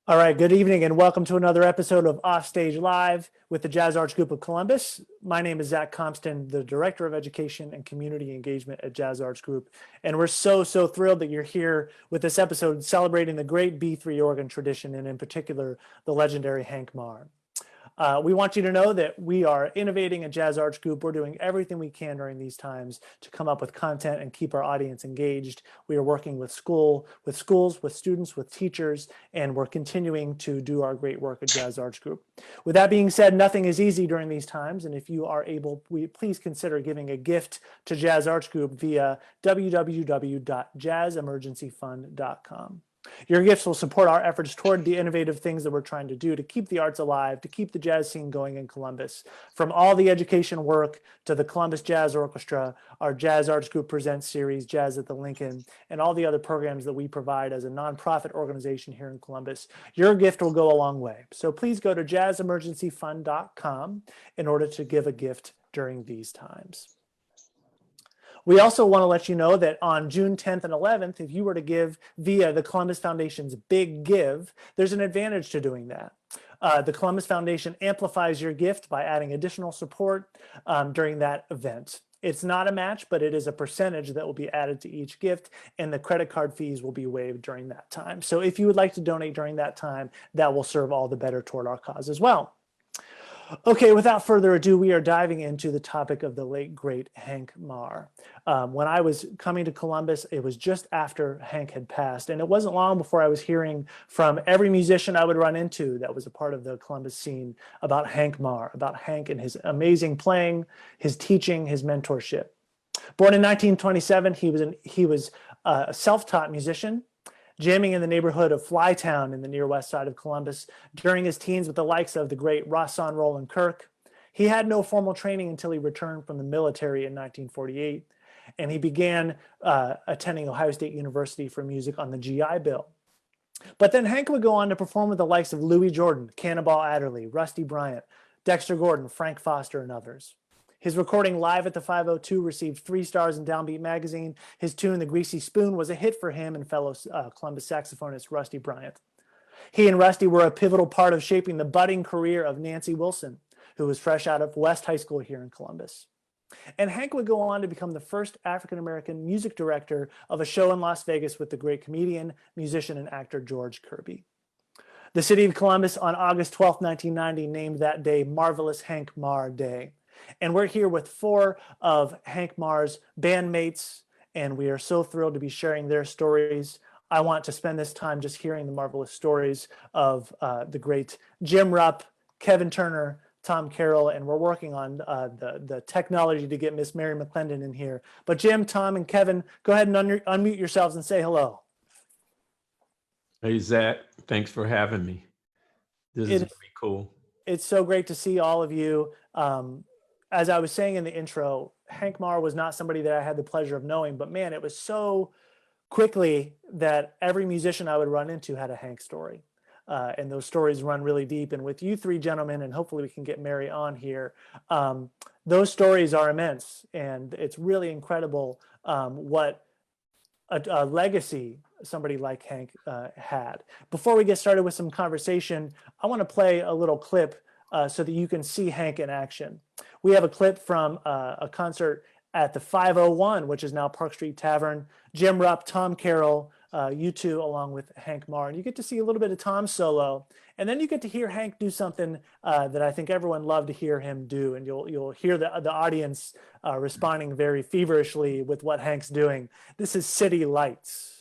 All right, good evening and welcome to another episode of Offstage Live with the Jazz Arts Group of Columbus. My name is Zach Compston, the Director of Education and Community Engagement at Jazz Arts Group. And we're so thrilled that you're here with this episode celebrating the great B3 organ tradition and in particular, the legendary Hank Marr. We want you to know that we are innovating at Jazz Arts Group. We're doing everything we can during these times to come up with content and keep our audience engaged. We are working with schools, with students, with teachers, and we're continuing to do our great work at Jazz Arts Group. With that being said, nothing is easy during these times, and if you are able, please consider giving a gift to Jazz Arts Group via www.jazzemergencyfund.com. Your gifts will support our efforts toward the innovative things that we're trying to do to keep the arts alive, to keep the jazz scene going in Columbus. From all the education work to the Columbus Jazz Orchestra, our Jazz Arts Group Presents series, Jazz at the Lincoln, and all the other programs that we provide as a nonprofit organization here in Columbus, your gift will go a long way. So please go to jazzemergencyfund.com in order to give a gift during these times. We also want to let you know that on June 10th and 11th, if you were to give via the Columbus Foundation's Big Give, there's an advantage to doing that. The Columbus Foundation amplifies your gift by adding additional support during that event. It's not a match, but it is a percentage that will be added to each gift, and the credit card fees will be waived during that time. So if you would like to donate during that time, that will serve all the better toward our cause as well. Okay, without further ado, we are diving into the topic of the late, great Hank Marr. When I was coming to Columbus, it was just after Hank had passed, and it wasn't long before I was hearing from every musician I would run into that was a part of the Columbus scene about Hank Marr, about Hank and his amazing playing, his teaching, his mentorship. Born in 1927, he was a self-taught musician, jamming in the neighborhood of Flytown in the near west side of Columbus during his teens with the likes of the great Rahsaan Roland Kirk. He had no formal training until he returned from the military in 1948, and he began attending Ohio State University for music on the GI Bill. But then Hank would go on to perform with the likes of Louis Jordan, Cannonball Adderley, Rusty Bryant, Dexter Gordon, Frank Foster, and others. His recording Live at the 502 received 3 stars in Downbeat magazine. His tune, The Greasy Spoon, was a hit for him and fellow Columbus saxophonist Rusty Bryant. He and Rusty were a pivotal part of shaping the budding career of Nancy Wilson, who was fresh out of West High School here in Columbus. And Hank would go on to become the first African-American music director of a show in Las Vegas with the great comedian, musician, and actor George Kirby. The city of Columbus on August 12, 1990 named that day Marvelous Hank Marr Day. And we're here with 4 of Hank Marr's bandmates, and we are so thrilled to be sharing their stories. I want to spend this time just hearing the marvelous stories of the great Jim Rupp, Kevin Turner, Tom Carroll, and we're working on the technology to get Miss Mary McClendon in here. But Jim, Tom, and Kevin, go ahead and unmute yourselves and say hello. Hey, Zach. Thanks for having me. This is pretty cool. It's so great to see all of you. As I was saying in the intro, Hank Marr was not somebody that I had the pleasure of knowing, but man, it was so quickly that every musician I would run into had a Hank story. And those stories run really deep. And with you 3 gentlemen, and hopefully we can get Mary on here, those stories are immense. And it's really incredible what a legacy somebody like Hank had. Before we get started with some conversation, I want to play a little clip so that you can see Hank in action. We have a clip from a concert at the 501, which is now Park Street Tavern. Jim Rupp, Tom Carroll, you two, along with Hank Marr. And you get to see a little bit of Tom's solo, and then you get to hear Hank do something that I think everyone loved to hear him do. And you'll hear the audience responding very feverishly with what Hank's doing. This is City Lights.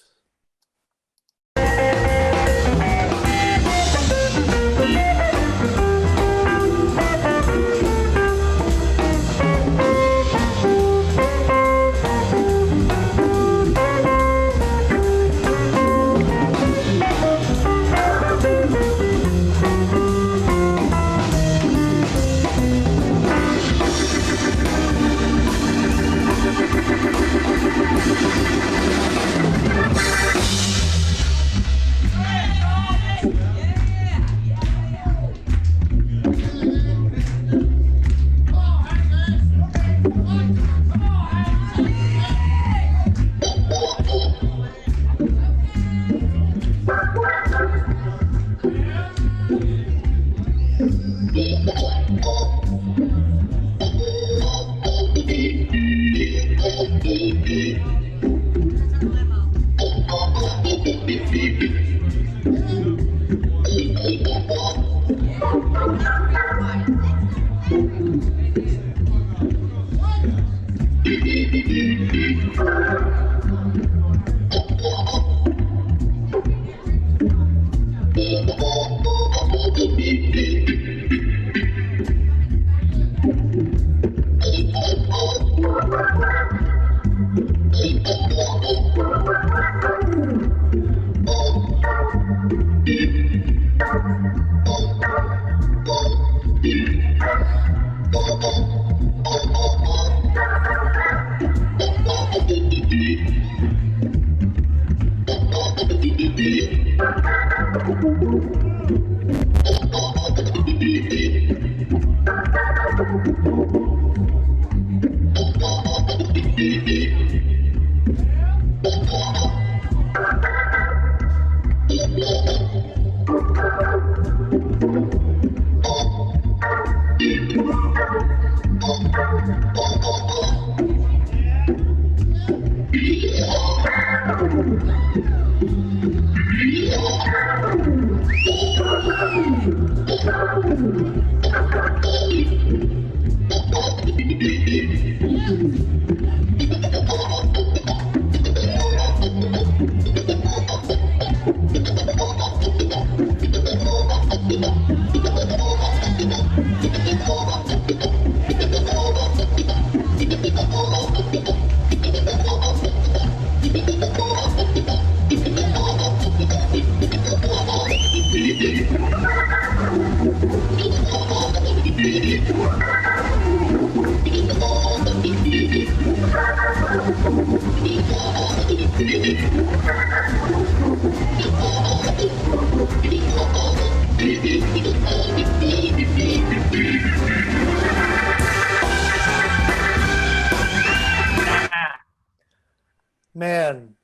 Man,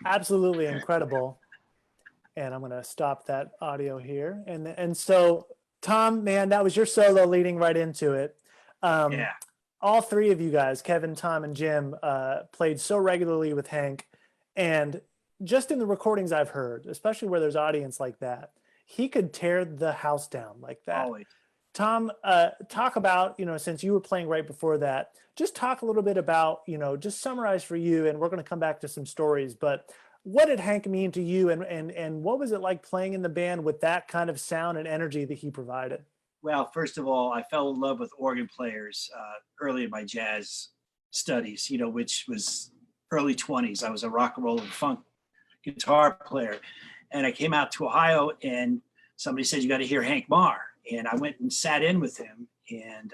absolutely incredible. And I'm going to stop that audio here. And so, Tom, man, that was your solo leading right into it. Yeah. All three of you guys, Kevin, Tom, and Jim, played so regularly with Hank. And just in the recordings I've heard, especially where there's audience like that, he could tear the house down like that. Always. Tom, talk about, since you were playing right before that, just talk a little bit about, just summarize for you, and we're going to come back to some stories, but what did Hank mean to you, and what was it like playing in the band with that kind of sound and energy that he provided? Well, first of all, I fell in love with organ players early in my jazz studies, which was early 20s. I was a rock and roll and funk guitar player. And I came out to Ohio and somebody said, you got to hear Hank Marr. And I went and sat in with him. And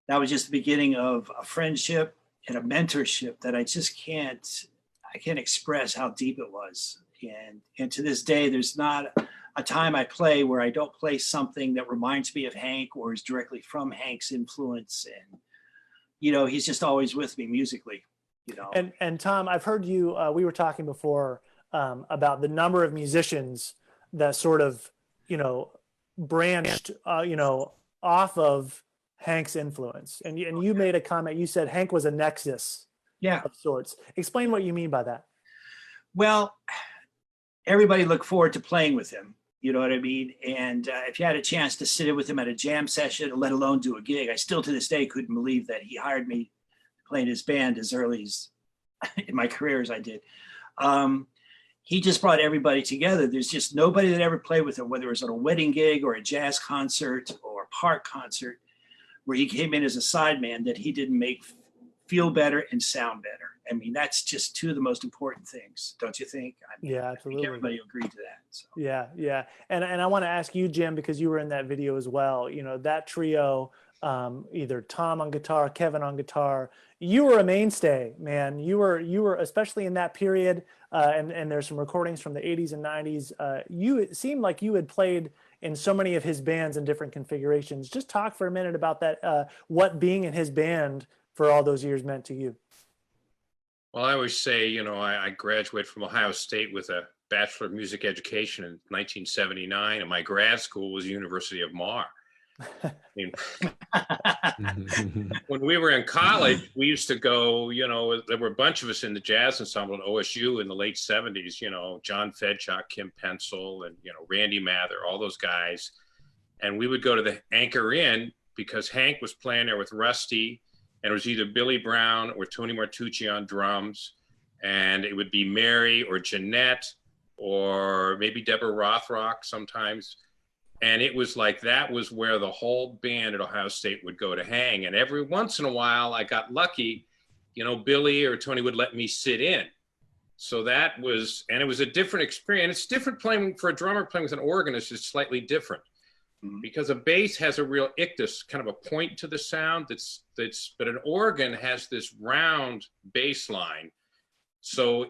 that was just the beginning of a friendship and a mentorship that I can't express how deep it was. And to this day, there's not a time I play where I don't play something that reminds me of Hank or is directly from Hank's influence. And, he's just always with me musically, And Tom, I've heard you, we were talking before about the number of musicians that sort of, branched, off of Hank's influence. And you made a comment, you said Hank was a nexus of sorts. Explain what you mean by that. Well, everybody looked forward to playing with him. You know what I mean? And if you had a chance to sit in with him at a jam session, let alone do a gig, I still to this day couldn't believe that he hired me to play in his band as early as in my career as I did. He just brought everybody together. There's just nobody that ever played with him, whether it was on a wedding gig or a jazz concert or a park concert, where he came in as a sideman that he didn't make feel better and sound better. I mean, that's just two of the most important things, don't you think? Yeah, absolutely. I think everybody agreed to that. So. Yeah. And I want to ask you, Jim, because you were in that video as well, that trio, either Tom on guitar, Kevin on guitar, you were a mainstay, man. You were especially in that period, and there's some recordings from the 80s and 90s. It seemed like you had played in so many of his bands in different configurations. Just talk for a minute about that, what being in his band for all those years meant to you. Well, I always say, I graduated from Ohio State with a Bachelor of Music Education in 1979, and my grad school was the University of Marr. I mean, when we were in college, we used to go, there were a bunch of us in the jazz ensemble at OSU in the late 70s, John Fedchuk, Kim Pencil, and, Randy Mather, all those guys. And we would go to the Anchor Inn because Hank was playing there with Rusty, and it was either Billy Brown or Tony Martucci on drums, and it would be Mary or Jeanette or maybe Deborah Rothrock sometimes. And it was like, that was where the whole band at Ohio State would go to hang. And every once in a while I got lucky, Billy or Tony would let me sit in. So that was, and it was a different experience. It's different playing for a drummer playing with an organist is slightly different because a bass has a real ictus, kind of a point to the sound but an organ has this round bass line. So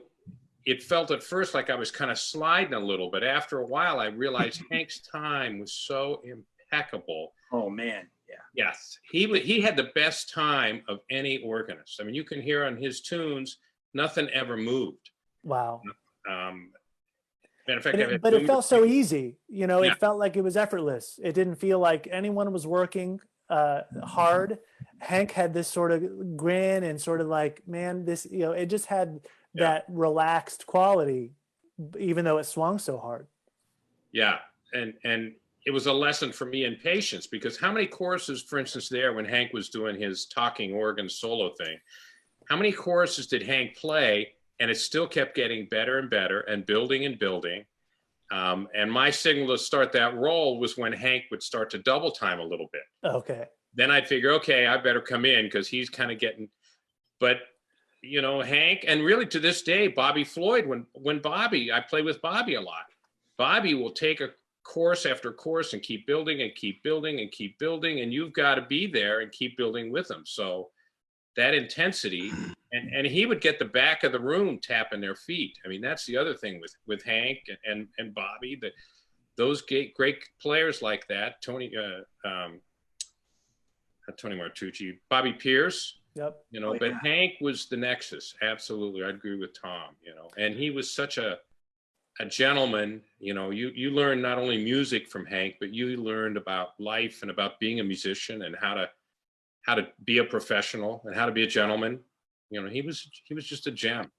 it felt at first like I was kind of sliding a little, but after a while I realized Hank's time was so impeccable. Oh man, yeah. Yes, he had the best time of any organist. I mean, you can hear on his tunes, nothing ever moved. Wow. Matter of fact, But it felt so easy, you know, Yeah. it felt like it was effortless. It didn't feel like anyone was working hard. Hank had this sort of grin and sort of like, man, this, you know, it just had that relaxed quality, even though it swung so hard. Yeah, and it was a lesson for me in patience, because how many choruses, for instance, there when Hank was doing his talking organ solo thing, how many choruses did Hank play? And it still kept getting better and better and building and building. And my signal to start that roll was when Hank would start to double time a little bit. Okay. Then I'd figure, okay, I better come in because he's kind of getting, but you know, Hank, and really to this day, Bobby Floyd, when Bobby, I play with Bobby a lot. Bobby will take a course after course and keep building and keep building and keep building. And you've got to be there and keep building with him. So that intensity, and he would get the back of the room tapping their feet. I mean, that's the other thing with Hank and Bobby, that those great players like that, Tony Martucci, Bobby Pierce, Yep. you know, but Hank was the nexus. Absolutely. I agree with Tom, you know, and he was such a gentleman. You know, you learned not only music from Hank, but you learned about life and about being a musician and how to be a professional and how to be a gentleman. You know, he was just a gem.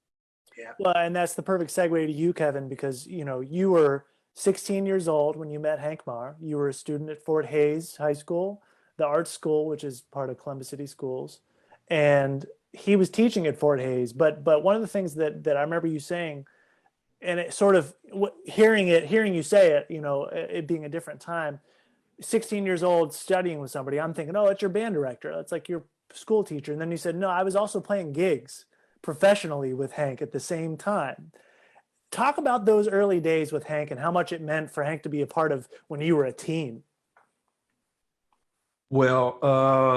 Yeah. Well, and that's the perfect segue to you, Kevin, because, you know, you were 16 years old when you met Hank Marr. You were a student at Fort Hays High School, the art school, which is part of Columbus City Schools. And he was teaching at Fort Hays. But one of the things that I remember you saying, and it sort of hearing you say it, you know, it being a different time, 16 years old studying with somebody, I'm thinking, oh, it's your band director. That's like your school teacher. And then you said, no, I was also playing gigs professionally with Hank at the same time. Talk about those early days with Hank and how much it meant for Hank to be a part of when you were a teen. Well,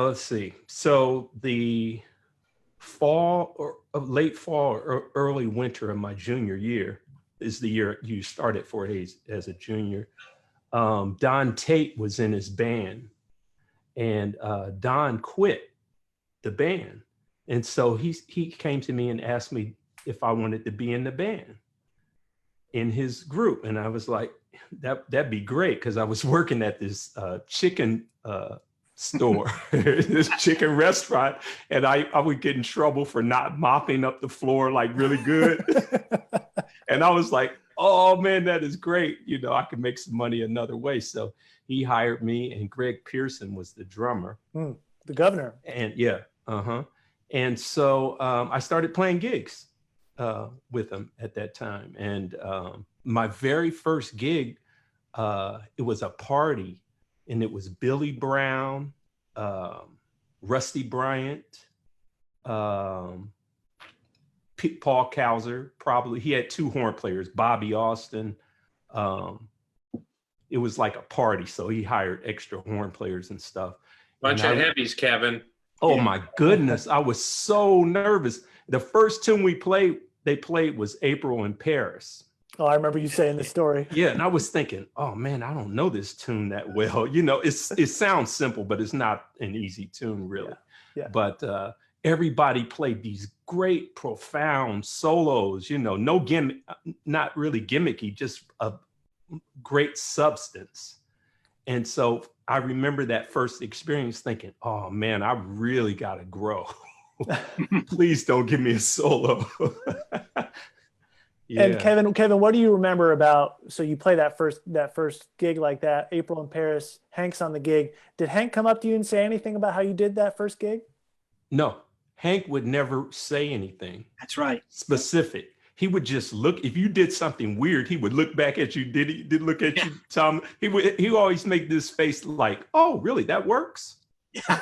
let's see. So the fall or late fall or early winter of my junior year is the year you started Fort Hays as a junior. Don Tate was in his band, and Don quit the band. And so he came to me and asked me if I wanted to be in the band in his group. And I was like, that'd be great, because I was working at this chicken store, this chicken restaurant, and I would get in trouble for not mopping up the floor like really good. And I was like, oh man, that is great. You know, I could make some money another way. So he hired me, and Greg Pearson was the drummer. The governor. And yeah, and so I started playing gigs with him at that time. And my very first gig, it was a party, and it was Billy Brown, Rusty Bryant, Paul Kauser, probably. He had two horn players, Bobby Austin. It was like a party, so he hired extra horn players and stuff. Bunch of heavies, Kevin. Oh my goodness, I was so nervous. The first tune they played was April in Paris. Oh, I remember you saying the story. Yeah, and I was thinking, oh man, I don't know this tune that well. You know, it sounds simple, but it's not an easy tune, really. Yeah. But everybody played these great, profound solos. You know, no gimmick, not really gimmicky, just a great substance. And so I remember that first experience thinking, oh man, I really got to grow. Please don't give me a solo. Yeah. And Kevin, what do you remember about, so you play that first gig like that, April in Paris, Hank's on the gig. Did Hank come up to you and say anything about how you did that first gig? No, Hank would never say anything. That's right. Specific. He would just look, if you did something weird, he would look back at you. Did look at you, Tom? He would always make this face like, oh, really? That works? Yeah.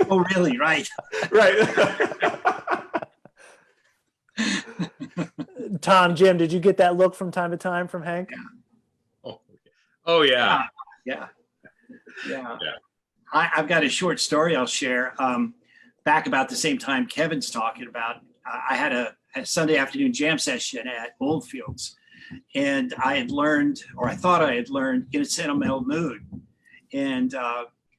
Oh, really? Right. Right. Tom, Jim, did you get that look from time to time from Hank? Oh yeah. Yeah. Yeah. Yeah. I've got a short story I'll share. Back about the same time Kevin's talking about, I had a Sunday afternoon jam session at Oldfields, and I had learned, or I thought I had learned, In a Sentimental Mood. And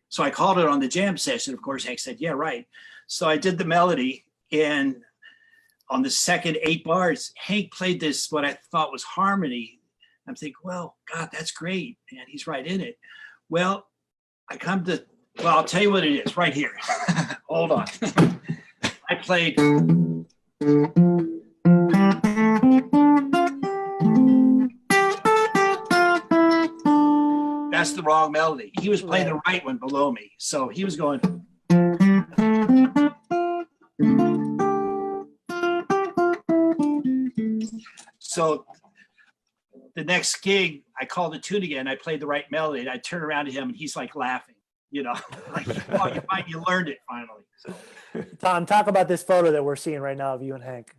so I called it on the jam session. Of course, Hank said, yeah, right. So I did the melody, and on the second 8 bars, Hank played this, what I thought was harmony. I'm thinking, well, God, that's great. Man, he's right in it. Well, I'll tell you what it is right here. Hold on. I played. That's the wrong melody. He was playing the right one below me. So he was going. So the next gig, I called the tune again. I played the right melody, and I turned around to him, and he's like laughing, like, oh, you learned it finally. So, Tom, talk about this photo that we're seeing right now of you and Hank.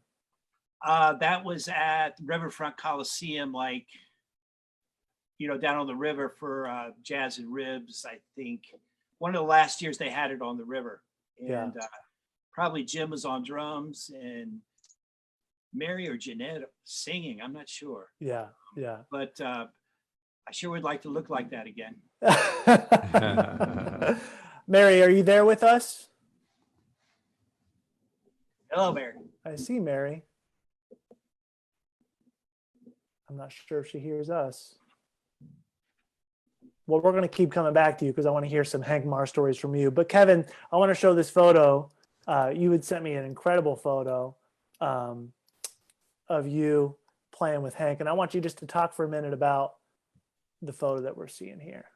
that was at Riverfront Coliseum, like, down on the river for Jazz and Ribs, I think. One of the last years they had it on the river. And probably Jim was on drums and Mary or Jeanette singing. I'm not sure. Yeah. But I sure would like to look like that again. Mary, are you there with us? Hello, Mary. I see Mary. I'm not sure if she hears us. Well, we're going to keep coming back to you because I want to hear some Hank Marr stories from you. But Kevin, I want to show this photo. You had sent me an incredible photo of you playing with Hank. And I want you just to talk for a minute about the photo that we're seeing here.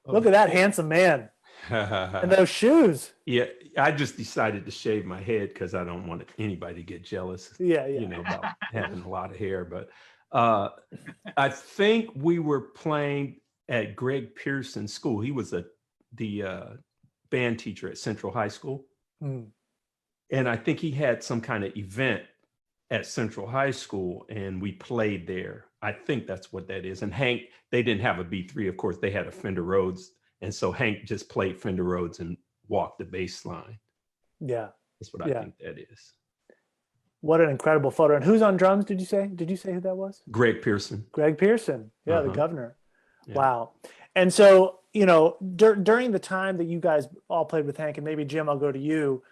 Look at that handsome man and those shoes. Yeah, I just decided to shave my head because I don't want anybody to get jealous. Yeah. About having a lot of hair. But I think we were playing at Greg Pearson's school. He was the band teacher at Central High School. Mm. And I think he had some kind of event at Central High School, and we played there. I think that's what that is. And Hank, they didn't have a B3, of course. They had a Fender Rhodes. And so Hank just played Fender Rhodes and walked the bass line. Yeah. That's what I think that is. What an incredible photo. And who's on drums, did you say? Did you say who that was? Greg Pearson. Greg Pearson. Yeah, the governor. Yeah. Wow. And so, during the time that you guys all played with Hank, and maybe Jim, I'll go to you.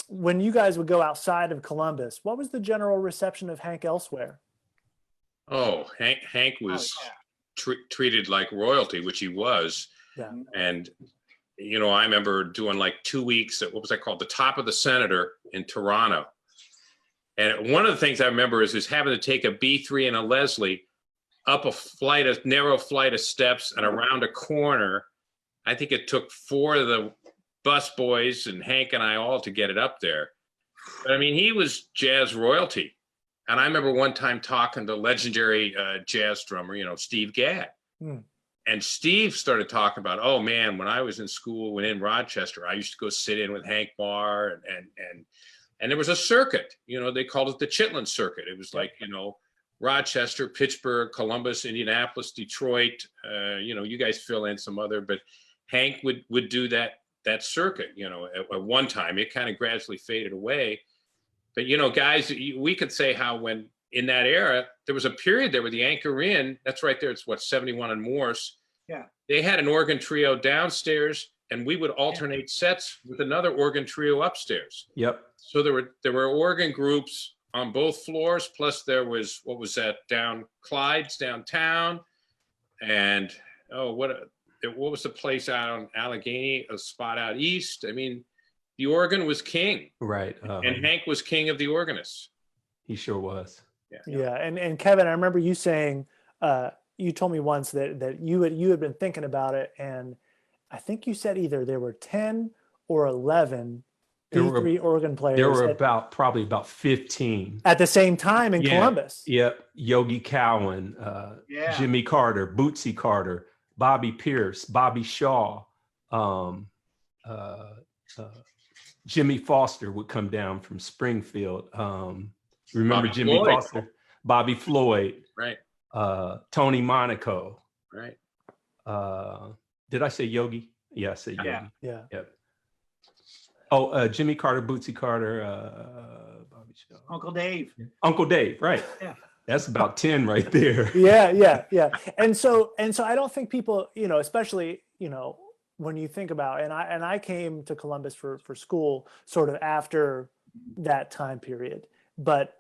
When you guys would go outside of Columbus, what was the general reception of Hank elsewhere? Oh, Hank was treated like royalty, which he was. Yeah. And, I remember doing like 2 weeks at, what was that called? The Top of the Senator in Toronto. And one of the things I remember is having to take a B3 and a Leslie up a narrow flight of steps and around a corner. I think it took 4 of the bus boys and Hank and I all to get it up there. But I mean, he was jazz royalty. And I remember one time talking to legendary jazz drummer, Steve Gadd. Mm. And Steve started talking about, oh man, when I was in school, in Rochester, I used to go sit in with Hank Marr and there was a circuit, they called it the Chitlin circuit. It was like, Rochester, Pittsburgh, Columbus, Indianapolis, Detroit, you guys fill in some other, but Hank would do that circuit, at one time. It kind of gradually faded away. But, guys, we could say how when in that era, there was a period there where the Anchor Inn, that's right there, it's 71 and Morse. Yeah. They had an organ trio downstairs, and we would alternate sets with another organ trio upstairs. Yep. So there were organ groups on both floors, plus there was, what was that, down Clyde's downtown. And, what was the place out on Allegheny, a spot out east? I mean, the organ was king. Right. And Hank was king of the organists. He sure was. Yeah. And Kevin, I remember you saying, you told me once that you had been thinking about it. And I think you said either there were 10 or 11 B3 organ players. There were probably about 15. At the same time in Columbus. Yep. Yogi Cowan, Jimmy Carter, Bootsy Carter, Bobby Pierce, Bobby Shaw, Jimmy Foster would come down from Springfield. Remember Bobby Jimmy Floyd. Foster? Bobby Floyd, Right. Tony Monaco. Right. Did I say Yogi? Yeah, I said Yogi. Yeah. Yeah. Yep. Oh, Jimmy Carter, Bootsy Carter, Bobby Shaw. Uncle Dave. Uncle Dave, right. Yeah. That's about 10 right there. Yeah. And so I don't think people, especially, when you think about, and I came to Columbus for school sort of after that time period, but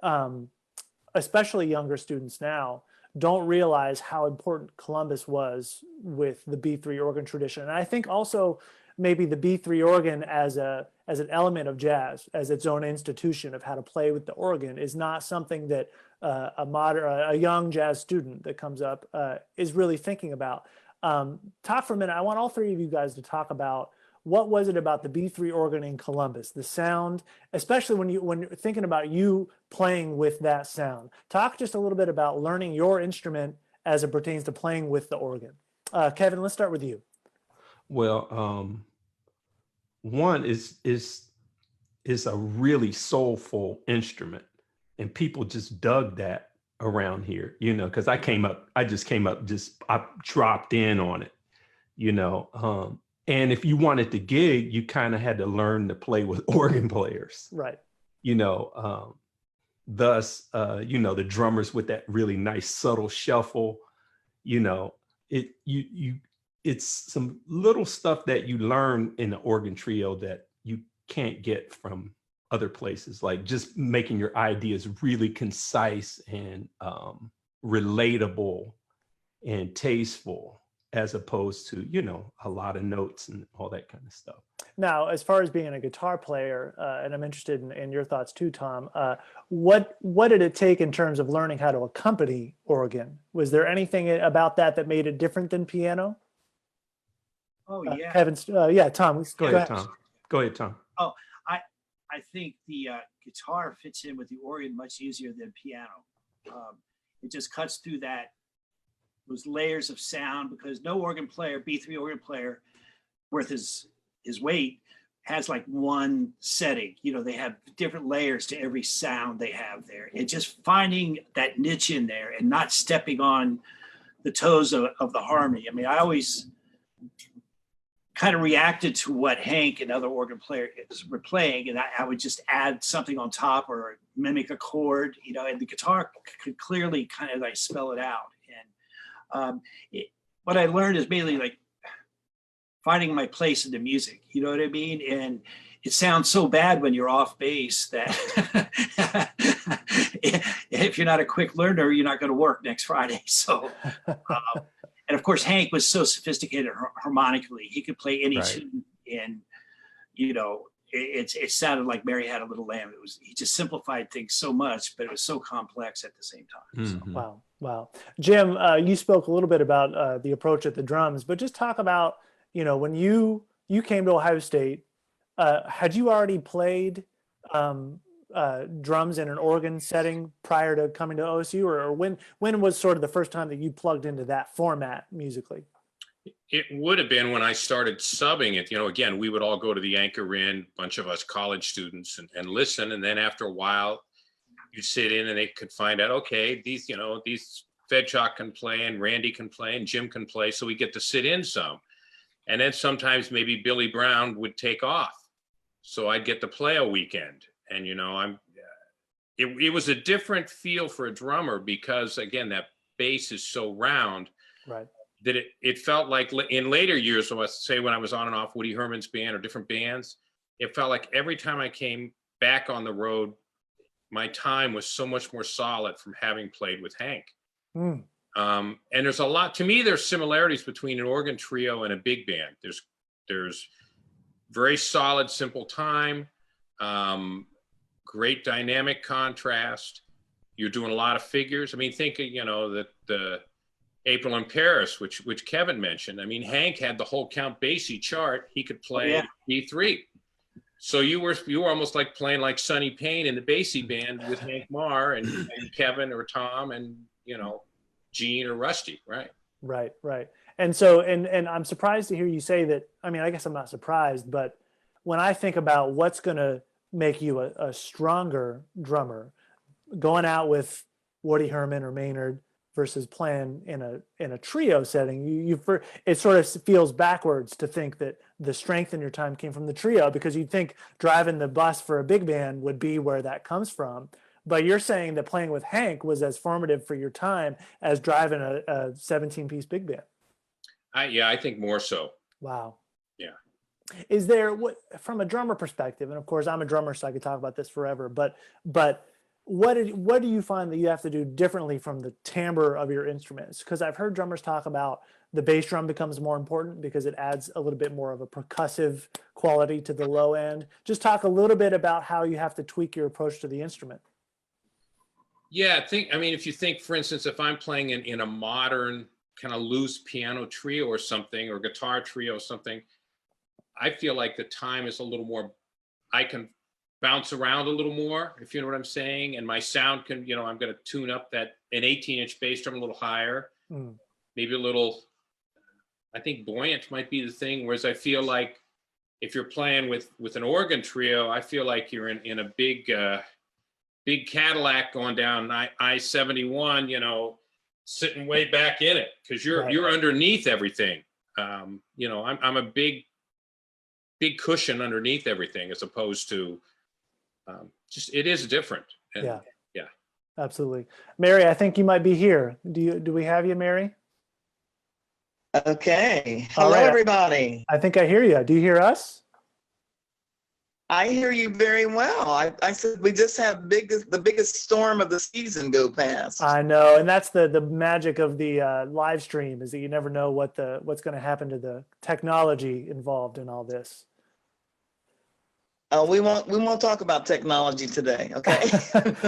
especially younger students now don't realize how important Columbus was with the B3 organ tradition. And I think also maybe the B3 organ as an element of jazz, as its own institution of how to play with the organ, is not something that a young jazz student that comes up is really thinking about. Talk for a minute. I want all three of you guys to talk about what was it about the B3 organ in Columbus, the sound, especially when you're thinking about you playing with that sound. Talk just a little bit about learning your instrument as it pertains to playing with the organ. Kevin, let's start with you. Well, one is a really soulful instrument, and people just dug that around here, because I dropped in on it, and if you wanted to gig, you kind of had to learn to play with organ players, Right. Thus, the drummers with that really nice subtle shuffle, it's some little stuff that you learn in the organ trio that you can't get from other places, like just making your ideas really concise and relatable and tasteful, as opposed to, a lot of notes and all that kind of stuff. Now, as far as being a guitar player, and I'm interested in your thoughts too, Tom, what did it take in terms of learning how to accompany organ? Was there anything about that made it different than piano? Oh, yeah. Kevin, Tom. Go ahead, Tom. Go ahead, Tom. Oh, I think the guitar fits in with the organ much easier than piano. It just cuts through those layers of sound, because no organ player, B3 organ player, worth his weight, has like one setting. They have different layers to every sound they have there. And just finding that niche in there and not stepping on the toes of the harmony. I mean, I always kind of reacted to what Hank and other organ players were playing, and I would just add something on top or mimic a chord, and the guitar could clearly kind of like spell it out. And what I learned is mainly like finding my place in the music, you know what I mean? And it sounds so bad when you're off bass that if you're not a quick learner, you're not going to work next Friday. So, and of course, Hank was so sophisticated harmonically. He could play any tune, and it sounded like Mary Had a Little Lamb. He just simplified things so much, but it was so complex at the same time. Mm-hmm. So. Wow. Jim, you spoke a little bit about the approach at the drums, but just talk about, when you came to Ohio State, had you already played drums in an organ setting prior to coming to OSU, or when was sort of the first time that you plugged into that format musically? It would have been when I started subbing it. Again, we would all go to the Anchor Inn, a bunch of us college students, and listen. And then after a while, you'd sit in and they could find out, okay, these Fedchock can play, and Randy can play, and Jim can play. So we get to sit in some. And then sometimes maybe Billy Brown would take off, so I'd get to play a weekend. And it was a different feel for a drummer, because again, that bass is so round, right, that it felt like in later years, so let's say when I was on and off Woody Herman's band or different bands, it felt like every time I came back on the road, my time was so much more solid from having played with Hank. Mm. And there's a lot, to me, there's similarities between an organ trio and a big band. There's very solid, simple time, great dynamic contrast. You're doing a lot of figures. I mean, think of, the April in Paris, which Kevin mentioned. I mean, Hank had the whole Count Basie chart. He could play B3. So you were almost like playing like Sonny Payne in the Basie band with Hank Marr and Kevin or Tom and, Gene or Rusty, right? Right. And so, and I'm surprised to hear you say that. I mean, I guess I'm not surprised, but when I think about what's going to make you a stronger drummer, going out with Woody Herman or Maynard versus playing in a trio setting, it sort of feels backwards to think that the strength in your time came from the trio, because you'd think driving the bus for a big band would be where that comes from. But you're saying that playing with Hank was as formative for your time as driving a 17-piece big band. I think more so. Wow. Yeah. Is there, from a drummer perspective, and of course I'm a drummer, so I could talk about this forever, but what do you find that you have to do differently from the timbre of your instruments? Because I've heard drummers talk about the bass drum becomes more important because it adds a little bit more of a percussive quality to the low end. Just talk a little bit about how you have to tweak your approach to the instrument. Yeah, if you think, for instance, if I'm playing in a modern kind of loose piano trio or something, or guitar trio or something, I feel like the time is a little more, I can bounce around a little more, if you know what I'm saying. And my sound can, I'm going to tune up an 18-inch bass drum a little higher, maybe a little, I think buoyant might be the thing. Whereas I feel like if you're playing with an organ trio, I feel like you're in a big Cadillac going down I-71, sitting way back in it, because you're underneath everything. I'm a big cushion underneath everything, as opposed to it is different. And, yeah, absolutely. Mary, I think you might be here. Do we have you, Mary? Okay. Hello, everybody. I think I hear you. Do you hear us? I hear you very well. I said we just have the biggest storm of the season go past. I know, and that's the magic of the live stream, is that you never know what's going to happen to the technology involved in all this. We won't talk about technology today, okay?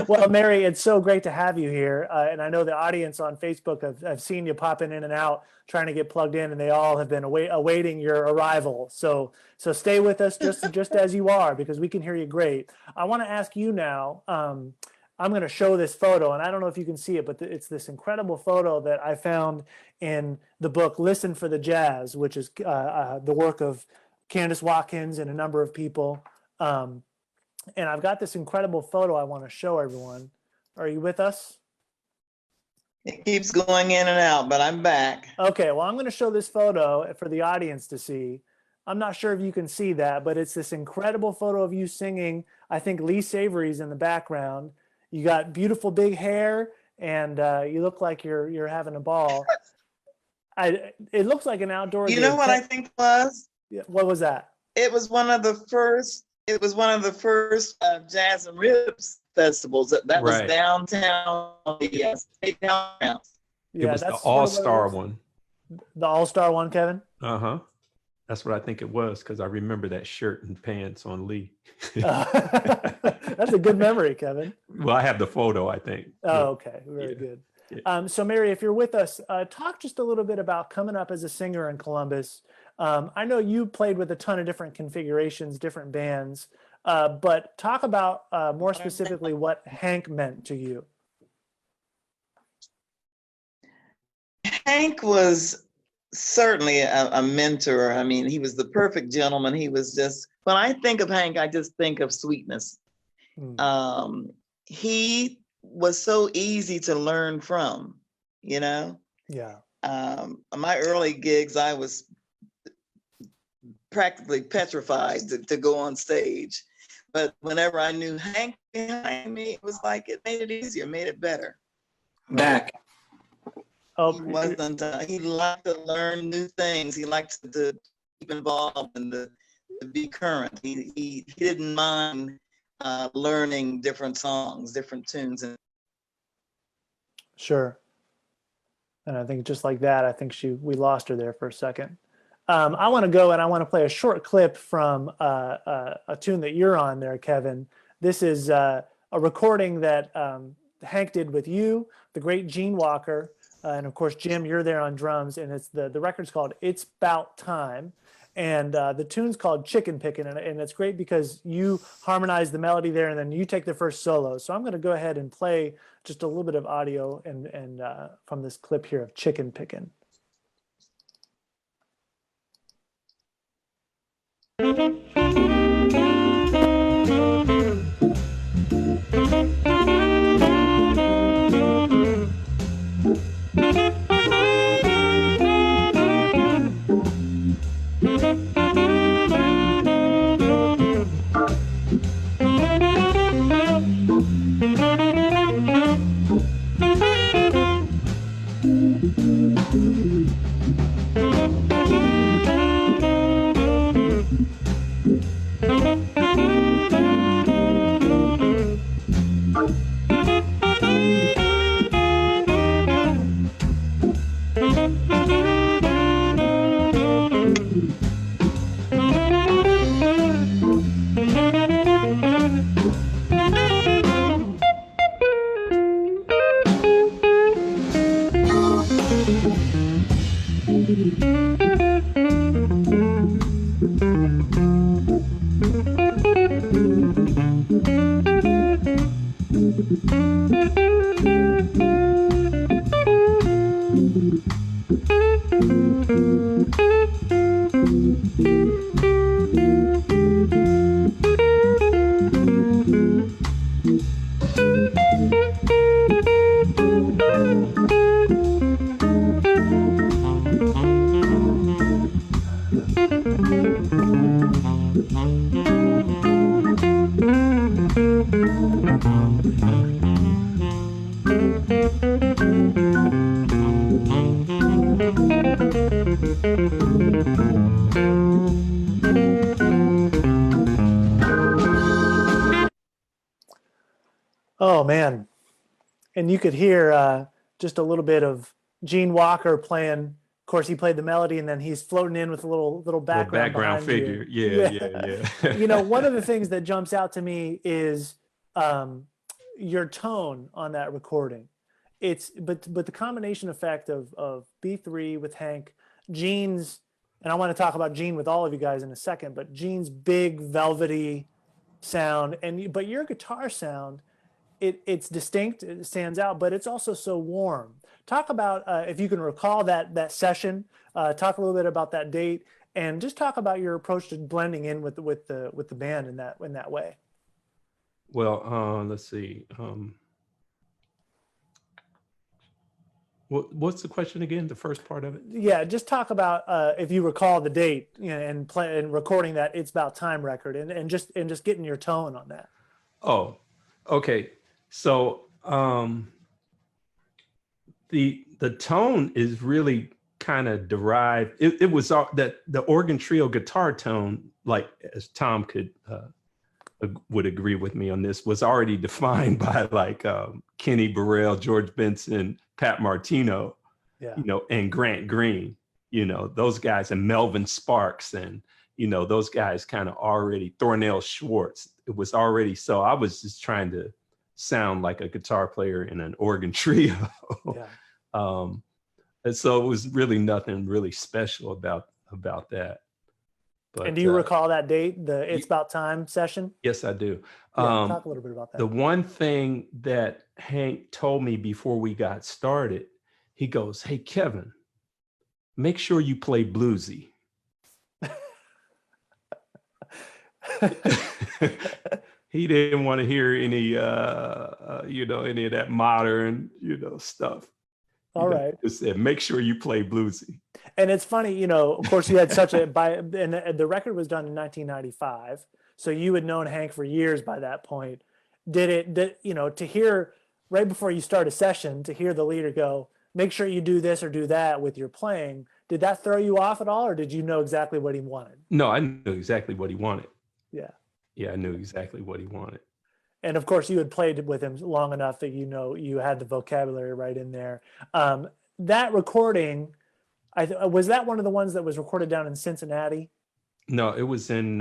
Well, Mary, it's so great to have you here, and I know the audience on Facebook have seen you popping in and out, trying to get plugged in, and they all have been awaiting your arrival. So stay with us just as you are, because we can hear you great. I want to ask you now. I'm going to show this photo, and I don't know if you can see it, but it's this incredible photo that I found in the book "Listen for the Jazz," which is the work of Candace Watkins and a number of people. And I've got this incredible photo I want to show everyone. Are you with us? It keeps going in and out, but I'm back. Okay, well, I'm going to show this photo for the audience to see. I'm not sure if you can see that, but it's this incredible photo of you singing. I think Lee Savory's in the background. You got beautiful big hair, and you look like you're having a ball. It looks like an outdoor You gig. know what I think was? What was that? It was one of the first Jazz and Ribs festivals that was downtown, state downtown. It was the All-Star one. The All-Star one, Kevin? Uh-huh. That's what I think it was, because I remember that shirt and pants on Lee. That's a good memory, Kevin. Well, I have the photo, I think. Oh, okay. Very good. Yeah. So, Mary, if you're with us, talk just a little bit about coming up as a singer in Columbus. I know you played with a ton of different configurations, different bands, but talk about more specifically what Hank meant to you. Hank was certainly a mentor. I mean, he was the perfect gentleman. He was just, when I think of Hank, I just think of sweetness. He was so easy to learn from, Yeah. My early gigs, I was practically petrified to go on stage. But whenever I knew Hank behind me, it was like it made it easier, made it better. Back. He liked to learn new things. He liked to keep involved and to be current. He didn't mind learning different songs, different tunes. Sure. And I think just like that, I think we lost her there for a second. I want to go and I want to play a short clip from a tune that you're on there, Kevin. This is a recording that Hank did with you, the great Gene Walker, and of course, Jim, you're there on drums, and it's the record's called "It's 'Bout Time," and the tune's called "Chicken Pickin'," and it's great because you harmonize the melody there, and then you take the first solo. So I'm going to go ahead and play just a little bit of audio and from this clip here of "Chicken Pickin'." Oh man. And you could hear just a little bit of Gene Walker playing. Of course, he played the melody, and then he's floating in with a little background, background behind figure. you. Yeah. You know, one of the things that jumps out to me is your tone on that recording. But the combination effect of B3 with Hank, Gene's, and I want to talk about Gene with all of you guys in a second, but Gene's big velvety sound, but your guitar sound, it's distinct, it stands out, but it's also so warm. Talk about if you can recall that session. Talk a little bit about that date, and just talk about your approach to blending in with the band in that way. Well, let's see. What's the question again? The first part of it? Yeah, just talk about if you recall the date, you know, and recording that It's About Time record, and just getting your tone on that. Oh, okay. So the tone is really kind of derived. It was that the organ trio guitar tone, like as Tom would agree with me on this, was already defined by like Kenny Burrell, George Benson, Pat Martino, Yeah. you know, and Grant Green, you know, those guys, and Melvin Sparks, and you know, those guys kind of already, Thornell Schwartz. It was already, so I was just trying to sound like a guitar player in an organ trio. Yeah. And so it was really nothing really special about that. But, And do you recall that date, the It's About Time session? Yes, I do. Yeah, talk a little bit about that. The one thing that Hank told me before we got started, he goes, "Hey, Kevin, make sure you play bluesy." He didn't want to hear any, you know, any of that modern, you know, stuff. All right. He said, "Make sure you play bluesy." And it's funny, you know, of course you had such and the record was done in 1995. So you had known Hank for years by that point. You know, to hear right before you start a session, to hear the leader go, "Make sure you do this or do that with your playing," did that throw you off at all, or did you know exactly what he wanted? No, I knew exactly what he wanted. Yeah. Yeah, I knew exactly what he wanted. And of course you had played with him long enough that, you know, you had the vocabulary right in there. That recording, was that one of the ones that was recorded down in Cincinnati? No, it was in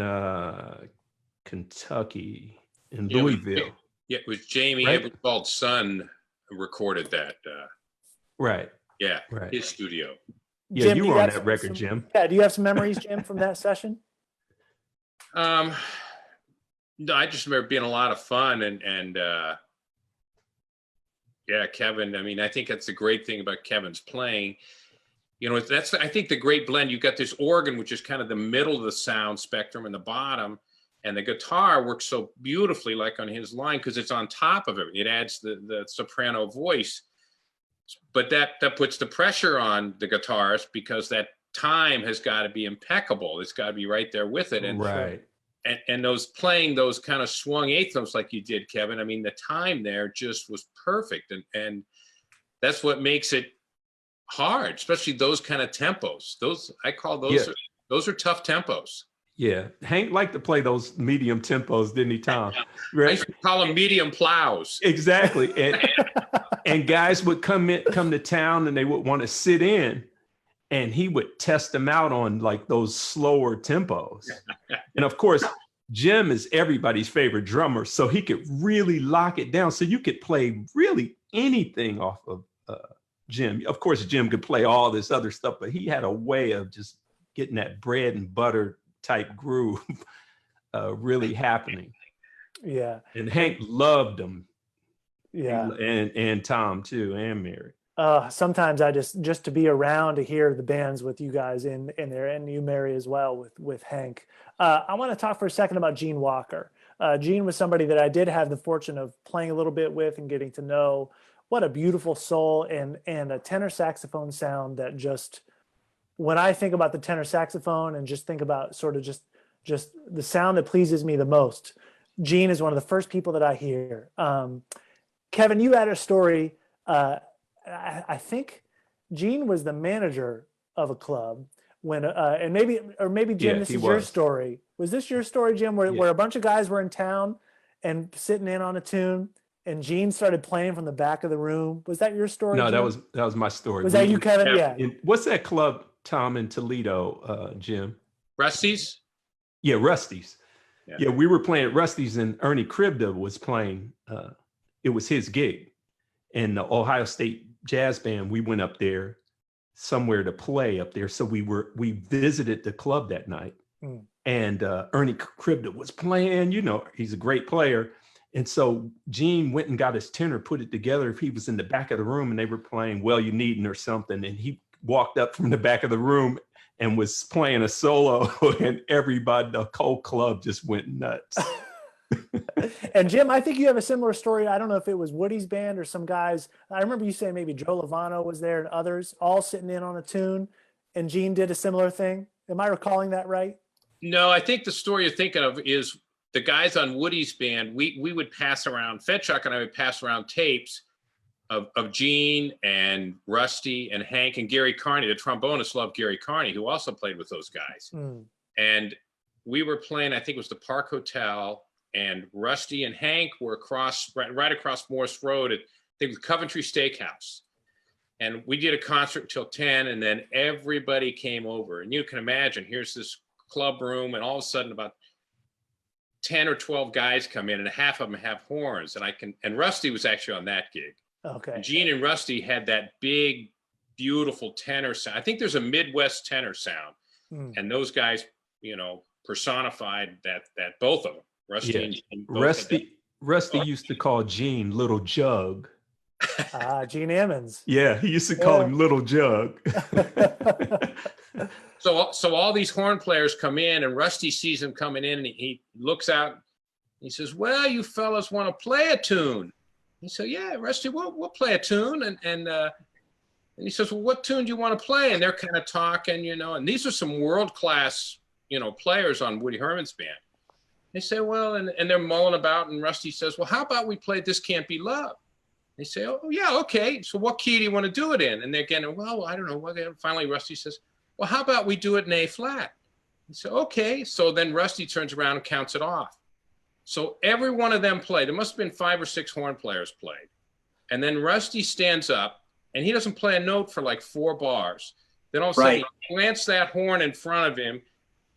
Kentucky, in Louisville. It was Jamie Right? Eberswald's son who recorded that. Right. Yeah, Right. his studio. Yeah, Jim, you do were on have that record, Jim. Yeah, do you have some memories, Jim, from that session? No, I just remember being a lot of fun, and yeah, Kevin. I mean, I think that's the great thing about Kevin's playing. You know, that's, I think, the great blend. You've got this organ, which is kind of the middle of the sound spectrum, and the bottom, and the guitar works so beautifully, like on his line, because it's on top of it. It adds the soprano voice. but that puts the pressure on the guitarist because that time has got to be impeccable. It's got to be right there with it. And Right. and those playing those kind of swung eighth notes like you did, Kevin. I mean, the time there just was perfect, and that's what makes it hard, especially those kind of tempos. Those I call those those are tough tempos. Yeah, Hank liked to play those medium tempos, didn't he, Tom? I Right. used to call them medium plows. Exactly. And guys would come to town and they would want to sit in, and he would test them out on like those slower tempos. And of course, Jim is everybody's favorite drummer, so he could really lock it down. So you could play really anything off of Jim. Of course, Jim could play all this other stuff, but he had a way of just getting that bread and butter type groove really happening. Yeah. And Hank loved them. Yeah. And Tom too, and Mary. Sometimes I just to be around to hear the bands with you guys in there, and you, Mary, as well with Hank. I want to talk for a second about Gene Walker. Gene was somebody that I did have the fortune of playing a little bit with and getting to know. What a beautiful soul and a tenor saxophone sound that just, when I think about the tenor saxophone and just think about sort of just the sound that pleases me the most, Gene is one of the first people that I hear. Kevin, you had a story. I think Gene was the manager of a club when, and maybe Jim, this is your story. Was this your story, Jim, where a bunch of guys were in town and sitting in on a tune, and Gene started playing from the back of the room? Was that your story? No, Jim? that was my story. Was that you, Kevin? Yeah. What's that club, Tom, in Toledo, Jim? Rusty's? Yeah, Rusty's. Yeah. Yeah, we were playing at Rusty's, and Ernie Kribda was playing. It was his gig, and the Ohio State Jazz Band. We went up there somewhere to play up there, so we visited the club that night, and Ernie Kribda was playing. You know, he's a great player, and so Gene went and got his tenor, put it together. He was in the back of the room, and they were playing "Well You Needin'" or something, and he walked up from the back of the room and was playing a solo, and everybody, the whole club just went nuts. And Jim, I think you have a similar story. I don't know if it was Woody's band or some guys. I remember you saying maybe Joe Lovano was there and others all sitting in on a tune, and Gene did a similar thing. Am I recalling that right? No, I think the story you're thinking of is the guys on Woody's band. We would pass around, Fedchuck and I would pass around tapes of Gene and Rusty and Hank and Gary Carney. The trombonist loved Gary Carney, who also played with those guys. And we were playing, I think it was the Park Hotel, and Rusty and Hank were right across Morse Road at, I think it was Coventry Steakhouse. And we did a concert till 10, and then everybody came over. And you can imagine, here's this club room, and all of a sudden about 10 or 12 guys come in, and half of them have horns. And Rusty was actually on that gig. Okay. Gene and Rusty had that big, beautiful tenor sound. I think there's a Midwest tenor sound. And those guys, you know, personified that both of them. Rusty and Rusty used to call Gene Little Jug. Gene Ammons. Yeah, he used to call him Little Jug. So all these horn players come in, and Rusty sees them coming in, and he looks out. He says, "Well, you fellas want to play a tune?" He said, "Yeah, Rusty, we'll play a tune." And he says, "Well, what tune do you want to play?" And they're kind of talking, you know. And these are some world-class, you know, players on Woody Herman's band. They say, "Well," and they're mulling about, and Rusty says, "Well, how about we play This Can't Be Love?" They say, "Oh, yeah, okay. So what key do you want to do it in?" And they're getting, "Well, I don't know." Well, finally, Rusty says, "Well, how about we do it in A flat?" He said, "Okay." So then Rusty turns around and counts it off. So every one of them played. There must have been 5 or 6 horn players played. And then Rusty stands up, and he doesn't play a note for like 4 bars. Then all of a sudden, he plants that horn in front of him,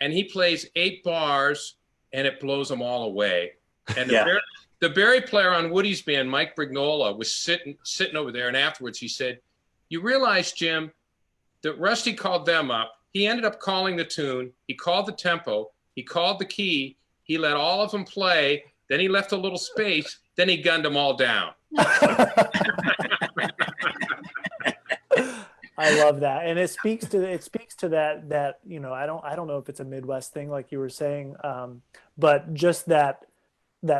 and he plays 8 bars, and it blows them all away. And the Barry player on Woody's band, Mike Brignola, was sitting over there, and afterwards he said, "You realize, Jim, that Rusty called them up. He ended up calling the tune. He called the tempo. He called the key. He let all of them play. Then he left a little space. Then he gunned them all down." I love that, and it speaks to that you know, I don't know if it's a Midwest thing like you were saying, but just that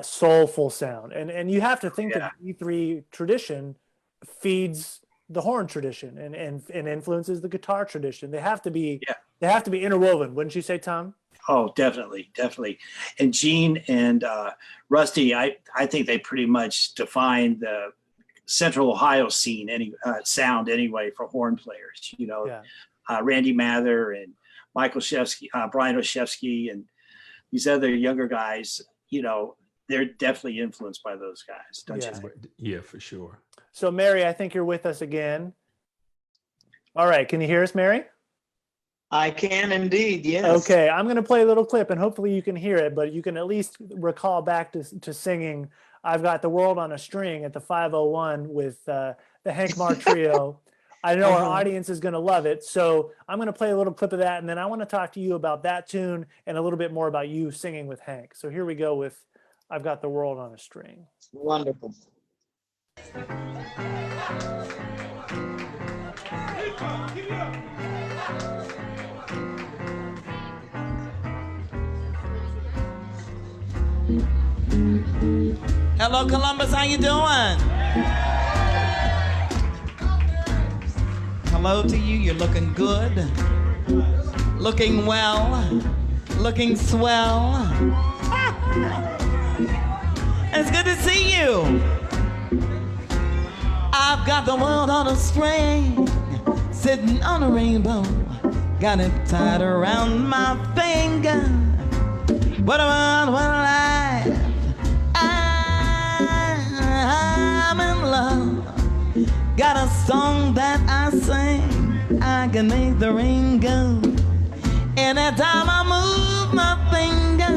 soulful sound, and you have to think that the E3 tradition feeds the horn tradition and influences the guitar tradition. They have to be Yeah. they have to be interwoven, wouldn't you say, Tom? Oh, definitely, definitely. And Gene and Rusty, I think they pretty much define the Central Ohio scene, sound anyway, for horn players. You know, Yeah. Randy Mather and Michael Shevsky, Brian Oshevsky, and these other younger guys. You know, they're definitely influenced by those guys, don't you think? Yeah, for sure. So, Mary, I think you're with us again. All right, can you hear us, Mary? I can indeed, yes. Okay, I'm going to play a little clip, and hopefully you can hear it, but you can at least recall back to singing "I've Got the World on a String" at the 501 with the Hank Marr Trio. I know our audience is going to love it, so I'm going to play a little clip of that, and then I want to talk to you about that tune and a little bit more about you singing with Hank. So here we go with "I've Got the World on a String." Wonderful. Hello, Columbus. How you doing? Hello to you. You're looking good, looking well, looking swell. It's good to see you. I've got the world on a string, sitting on a rainbow, got it tied around my finger. What a world, what a life. I'm in love. Got a song that I sing, I can make the rain go. Anytime I move my finger,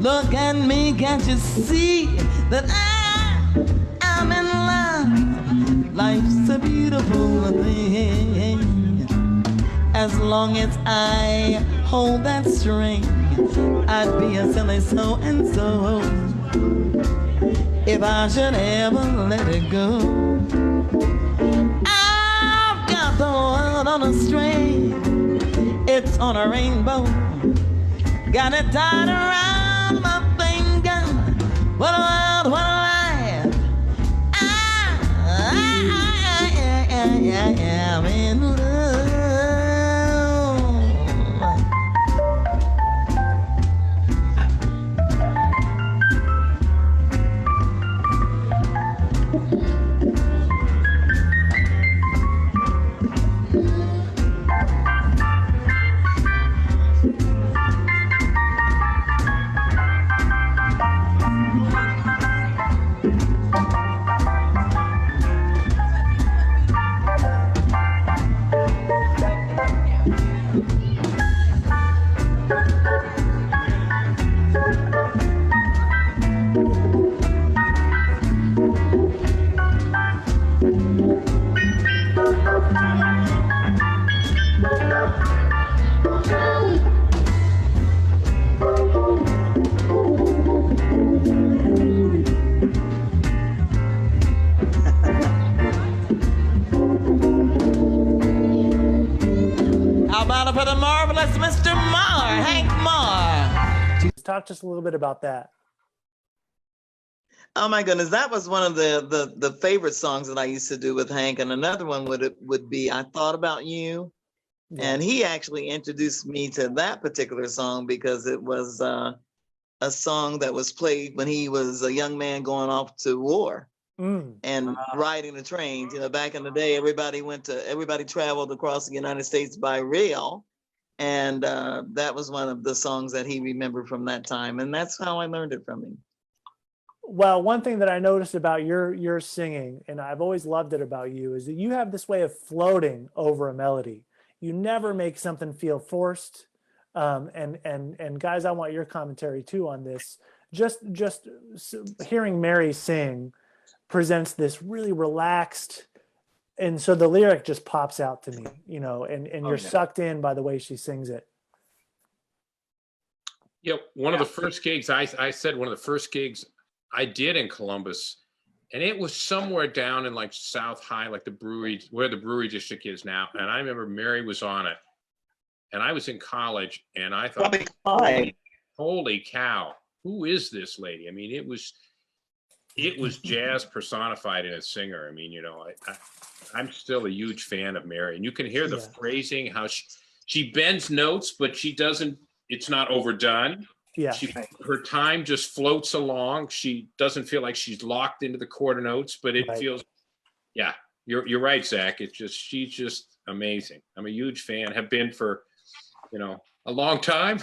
look at me, can't you see that I'm in love? Life's a beautiful thing. As long as I hold that string, I'd be a silly so-and-so if I should ever let it go. I've got the world on a string, it's on a rainbow, got it tied around my finger. What a world, what a life. I am in love. For the marvelous Mr. Marr, Hank Marr. Talk just a little bit about that. Oh my goodness, that was one of the favorite songs that I used to do with Hank, and another one would be "I Thought About You," and he actually introduced me to that particular song because it was a song that was played when he was a young man going off to war. And riding the trains. You know, back in the day, everybody traveled across the United States by rail. And that was one of the songs that he remembered from that time. And that's how I learned it from him. Well, one thing that I noticed about your singing, and I've always loved it about you, is that you have this way of floating over a melody. You never make something feel forced. And guys, I want your commentary too on this. Just hearing Mary sing presents this really relaxed, and so the lyric just pops out to me, you know, and you're sucked in by the way she sings it. Yeah, one of the first gigs I said one of the first gigs I did in Columbus, and it was somewhere down in like South High, like the brewery, where the brewery district is now. And I remember Mary was on it, and I was in college, and I thought, holy cow, who is this lady? I mean, it was it was jazz personified in a singer. I mean, you know, I'm still a huge fan of Mary, and you can hear the phrasing, how she bends notes, but she doesn't, it's not overdone. Yeah. Her time just floats along. She doesn't feel like she's locked into the quarter notes, but it feels, you're right, Zach. She's just amazing. I'm a huge fan, have been for, you know, a long time.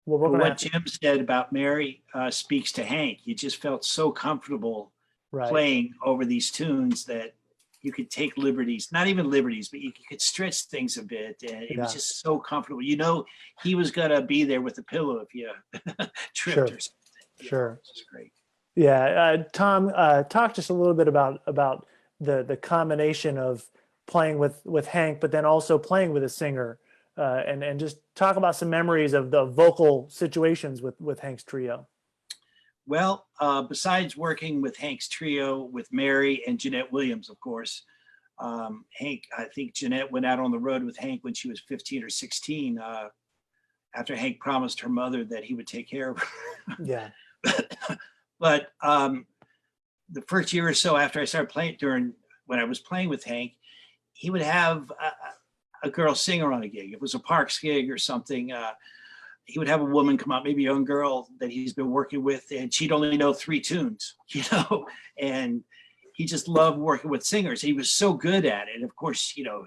Well, we're gonna What Jim said about Mary speaks to Hank. You just felt so comfortable playing over these tunes that you could take liberties, not even liberties, but you could stretch things a bit. And it was just so comfortable. You know, he was going to be there with a pillow if you tripped or something. Sure. It's great. Yeah. Tom, talk just a little bit about the combination of playing with Hank, but then also playing with a singer, and just talk about some memories of the vocal situations with Hank's trio. Well, besides working with Hank's trio with Mary and Jeanette Williams, of course, Hank, I think Jeanette went out on the road with Hank when she was 15 or 16, after Hank promised her mother that he would take care of her. Yeah. But the first year or so after I started playing, when I was playing with Hank, he would have a girl singer on a gig. It was a Parks gig or something. He would have a woman come out, maybe a young girl that he's been working with, and she'd only know 3 tunes, you know, and he just loved working with singers. He was so good at it. And of course, you know,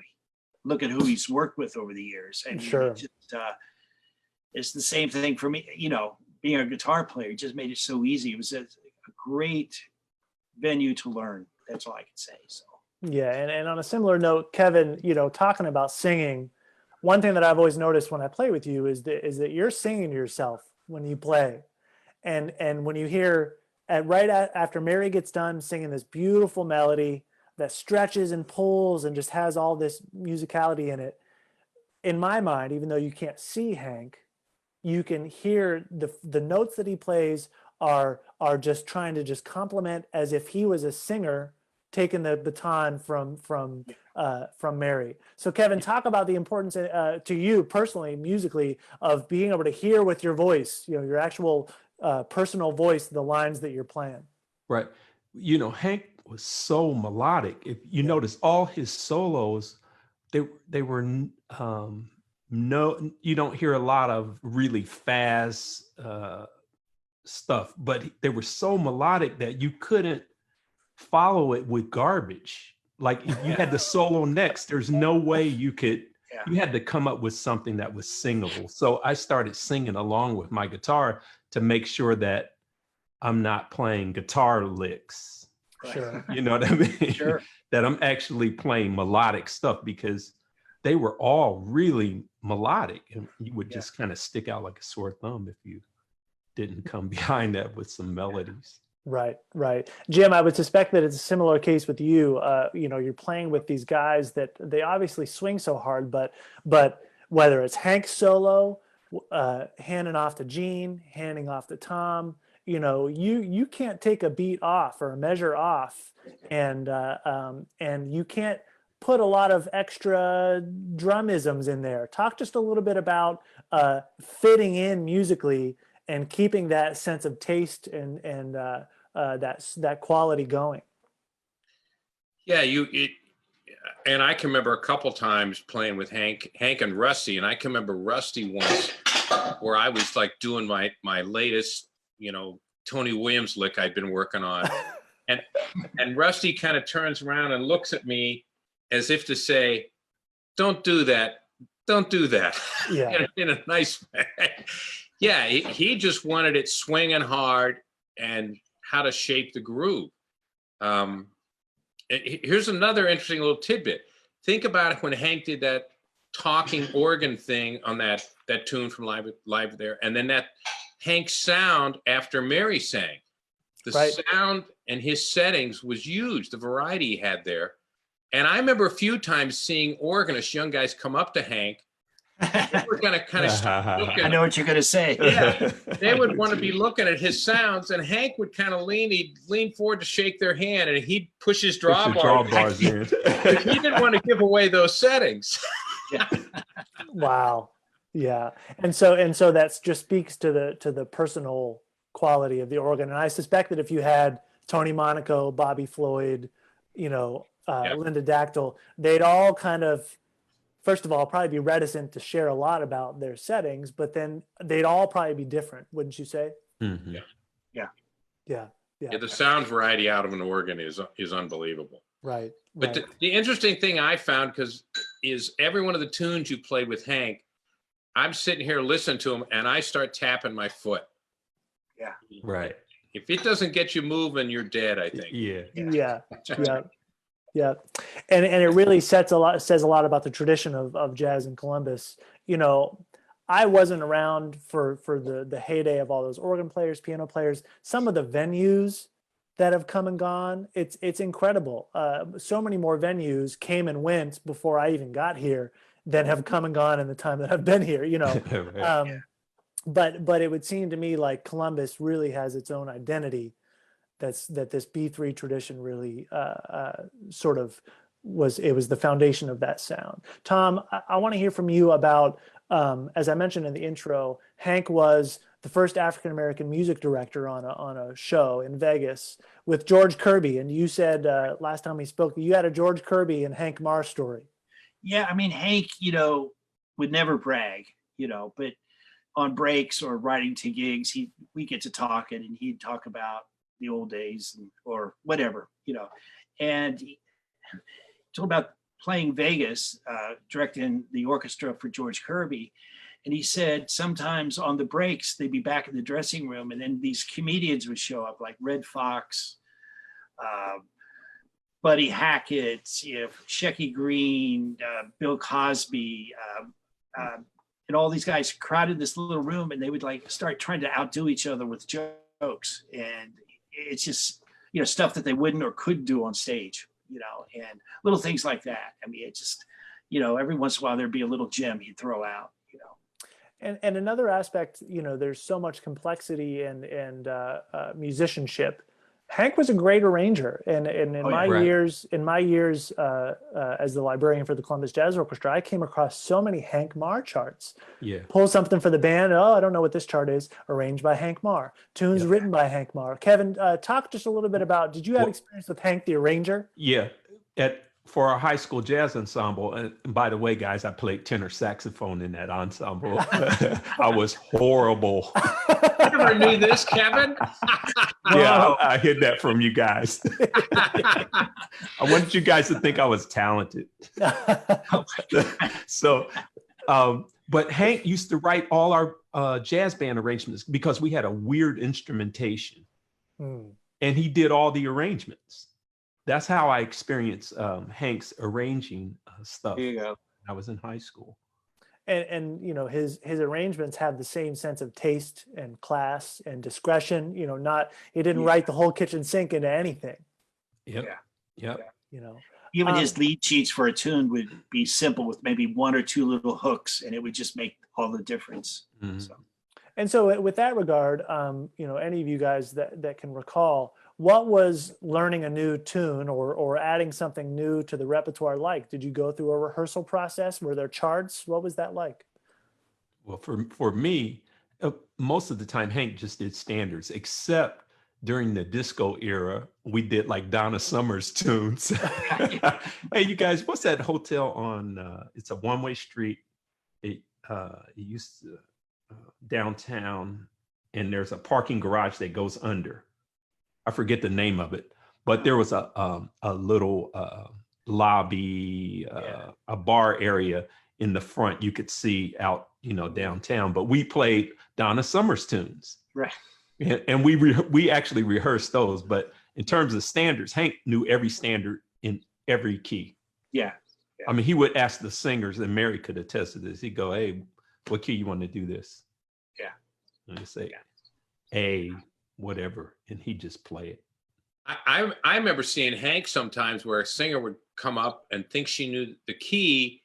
look at who he's worked with over the years. And it's the same thing for me, you know, being a guitar player just made it so easy. It was a great venue to learn. That's all I can say. So. Yeah. And on a similar note, Kevin, you know, talking about singing, one thing that I've always noticed when I play with you is that you're singing to yourself when you play. And when you hear after Mary gets done singing this beautiful melody that stretches and pulls and just has all this musicality in it, in my mind, even though you can't see Hank, you can hear the notes that he plays are just trying to just complement as if he was a singer taking the baton from Mary. So Kevin, talk about the importance to you personally, musically, of being able to hear with your voice, you know, your actual personal voice, the lines that you're playing. Right. You know, Hank was so melodic. If you notice all his solos, they were you don't hear a lot of really fast stuff, but they were so melodic that you couldn't follow it with garbage. Like if you had the solo next, there's no way you could, you had to come up with something that was singable. So I started singing along with my guitar to make sure that I'm not playing guitar licks. Sure. You know what I mean? Sure. That I'm actually playing melodic stuff, because they were all really melodic, and you would just kind of stick out like a sore thumb if you didn't come behind that with some melodies. Right. Jim, I would suspect that it's a similar case with you. You know, you're playing with these guys that they obviously swing so hard, but whether it's Hank's solo, handing off to Gene, handing off to Tom, you know, you can't take a beat off or a measure off, and you can't put a lot of extra drumisms in there. Talk just a little bit about fitting in musically and keeping that sense of taste and that quality going. Yeah, and I can remember a couple times playing with Hank and Rusty, and I can remember Rusty once where I was like doing my latest, you know, Tony Williams lick I'd been working on, and Rusty kind of turns around and looks at me as if to say, "Don't do that, don't do that." Yeah. in a nice way. Yeah, he just wanted it swinging hard and how to shape the groove. Here's another interesting little tidbit. Think about it when Hank did that talking organ thing on that tune from Live There, and then that Hank sound after Mary sang. The sound and his settings was huge, the variety he had there. And I remember a few times seeing organists, young guys, come up to Hank. They were going to kind of start looking. I know what you're going to say. Yeah, they would want to be looking at his sounds, and Hank would kind of he'd lean forward to shake their hand, and he'd push his drawbars in. He didn't want to give away those settings. Yeah. Wow. Yeah. And so that's just speaks to the personal quality of the organ. And I suspect that if you had Tony Monaco, Bobby Floyd, Linda Dactyl, they'd all kind of, first of all, probably be reticent to share a lot about their settings, but then they'd all probably be different, wouldn't you say? Mm-hmm. Yeah. The sound variety out of an organ is unbelievable. Right. But the interesting thing I found is every one of the tunes you played with Hank, I'm sitting here listening to him and I start tapping my foot. Yeah. Right. If it doesn't get you moving, you're dead, I think. Yeah. And it really says a lot about the tradition of jazz in Columbus. I wasn't around for the heyday of all those organ players, piano players. Some of the venues that have come and gone, it's incredible. So many more venues came and went before I even got here than have come and gone in the time that I've been here. Right. But it would seem to me like Columbus really has its own identity. That this B3 tradition really sort of was the foundation of that sound. Tom, I want to hear from you about, as I mentioned in the intro, Hank was the first African-American music director on a show in Vegas with George Kirby. And you said last time we spoke, you had a George Kirby and Hank Marr story. Yeah, I mean, Hank, would never brag, but on breaks or writing to gigs, we get to talking and he'd talk about the old days or whatever, and he told about playing Vegas, directing the orchestra for George Kirby. And he said sometimes on the breaks, they'd be back in the dressing room and then these comedians would show up like Red Fox, Buddy Hackett, Shecky Green, Bill Cosby, and all these guys crowded this little room and they would like start trying to outdo each other with jokes. And it's just, stuff that they wouldn't or couldn't do on stage, and little things like that. I mean, it just, every once in a while there'd be a little gem he'd throw out, And another aspect, there's so much complexity and musicianship. Hank was a great arranger, and in my years as the librarian for the Columbus Jazz Orchestra, I came across so many Hank Marr charts. Yeah. Pull something for the band. Oh, I don't know what this chart is. Arranged by Hank Marr. Tunes written by Hank Marr. Kevin, talk just a little bit about. Did you have experience with Hank the arranger? Yeah. For our high school jazz ensemble, and by the way, guys, I played tenor saxophone in that ensemble. I was horrible. I never knew this, Kevin. Yeah, I hid that from you guys. I wanted you guys to think I was talented. So, but Hank used to write all our jazz band arrangements because we had a weird instrumentation, and he did all the arrangements. That's how I experienced Hank's arranging stuff. There you go. When I was in high school. And his arrangements have the same sense of taste and class and discretion. He didn't write the whole kitchen sink into anything. Yep. Even his lead sheets for a tune would be simple with maybe one or two little hooks, and it would just make all the difference. Mm-hmm. And so with that regard, any of you guys that can recall, what was learning a new tune or adding something new to the repertoire like? Did you go through a rehearsal process? Were there charts? What was that like? Well, for me, most of the time, Hank just did standards, except during the disco era, we did like Donna Summer's tunes. Hey, you guys, what's that hotel on, it's a one-way street. It used to, downtown, and there's a parking garage that goes under. I forget the name of it, but there was a little lobby, a bar area in the front you could see out, downtown. But we played Donna Summer's tunes, right? And we actually rehearsed those. But in terms of standards, Hank knew every standard in every key. Yeah. I mean, he would ask the singers, and Mary could attest to this. He'd go, "Hey, what key you want to do this?" Yeah. And they say, A, whatever, and he'd just play it. I remember seeing Hank sometimes where a singer would come up and think she knew the key,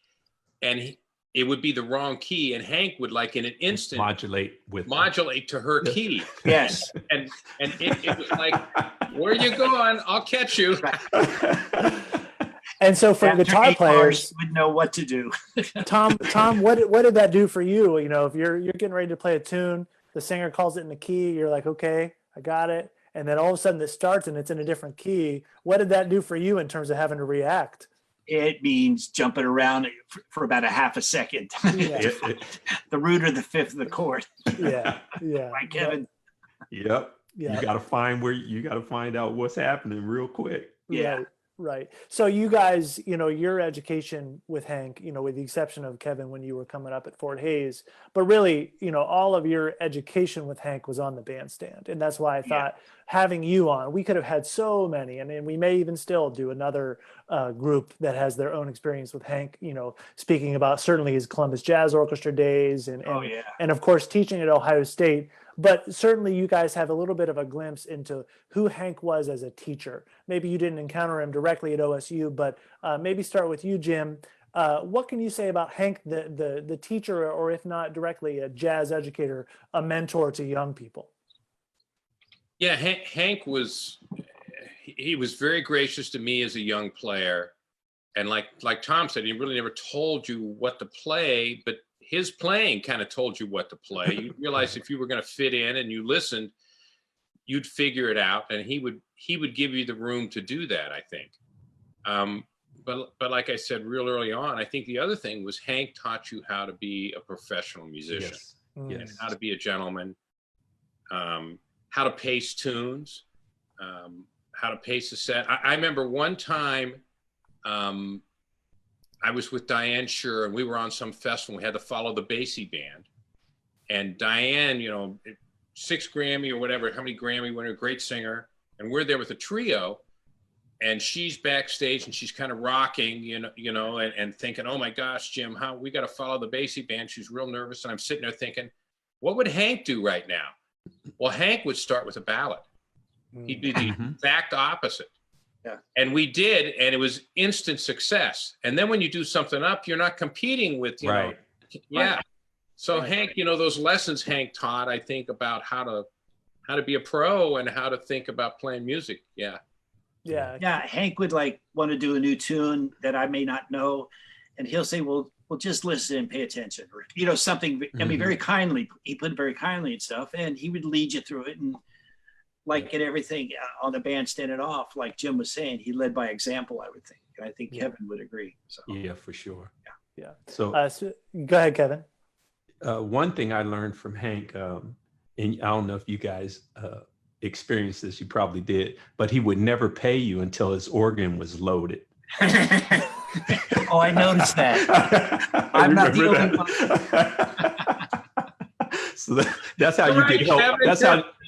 and it would be the wrong key, and Hank would like in an instant modulate to her key. Yes. And it was like, where are you going? I'll catch you. And so for guitar players, would know what to do. Tom, what did that do for you? If you're getting ready to play a tune, the singer calls it in the key, you're like, okay, I got it. And then all of a sudden it starts and it's in a different key. What did that do for you in terms of having to react? It means jumping around for about a half a second. Yeah. The root or the fifth of the chord. Yeah. Yeah. Right, Kevin? Yep. Yeah. You got to find out what's happening real quick. Yeah. Right. So you guys, your education with Hank, with the exception of Kevin when you were coming up at Fort Hayes, but really, all of your education with Hank was on the bandstand. And that's why I thought having you on, we could have had so many, and we may even still do another group that has their own experience with Hank, speaking about certainly his Columbus Jazz Orchestra days and of course teaching at Ohio State. But certainly you guys have a little bit of a glimpse into who Hank was as a teacher. Maybe you didn't encounter him directly at OSU, but maybe start with you, Jim. What can you say about Hank, the teacher, or if not directly a jazz educator, a mentor to young people? Yeah, Hank was very gracious to me as a young player. And like Tom said, he really never told you what to play, but his playing kind of told you what to play. You realized if you were going to fit in and you listened, you'd figure it out. And he would give you the room to do that, I think. But like I said, real early on, I think the other thing was Hank taught you how to be a professional musician, and how to be a gentleman, how to pace tunes, how to pace a set. I remember one time, I was with Diane Shure and we were on some festival. We had to follow the Basie band, and Diane, 6 Grammy or whatever, how many Grammy winner, great singer. And we're there with a trio, and she's backstage and she's kind of rocking, and thinking, oh my gosh, Jim, how we got to follow the Basie band. She's real nervous. And I'm sitting there thinking, what would Hank do right now? Well, Hank would start with a ballad. He'd be the exact opposite. Yeah. And we did, and it was instant success. And then when you do something up, you're not competing with, know. Yeah. Right. So Hank, those lessons Hank taught, I think, about how to be a pro and how to think about playing music. Yeah. Hank would want to do a new tune that I may not know, and he'll say, well, just listen and pay attention, or something. I mean, very kindly. He put it very kindly and stuff, and he would lead you through it. And get everything on the bandstand and off, like Jim was saying, he led by example, I would think. And I think Kevin would agree. So yeah, for sure. Yeah. So go ahead, Kevin. One thing I learned from Hank, and I don't know if you guys experienced this, you probably did, but he would never pay you until his organ was loaded. Oh, I noticed that. I'm not the only one. So that's how you get help.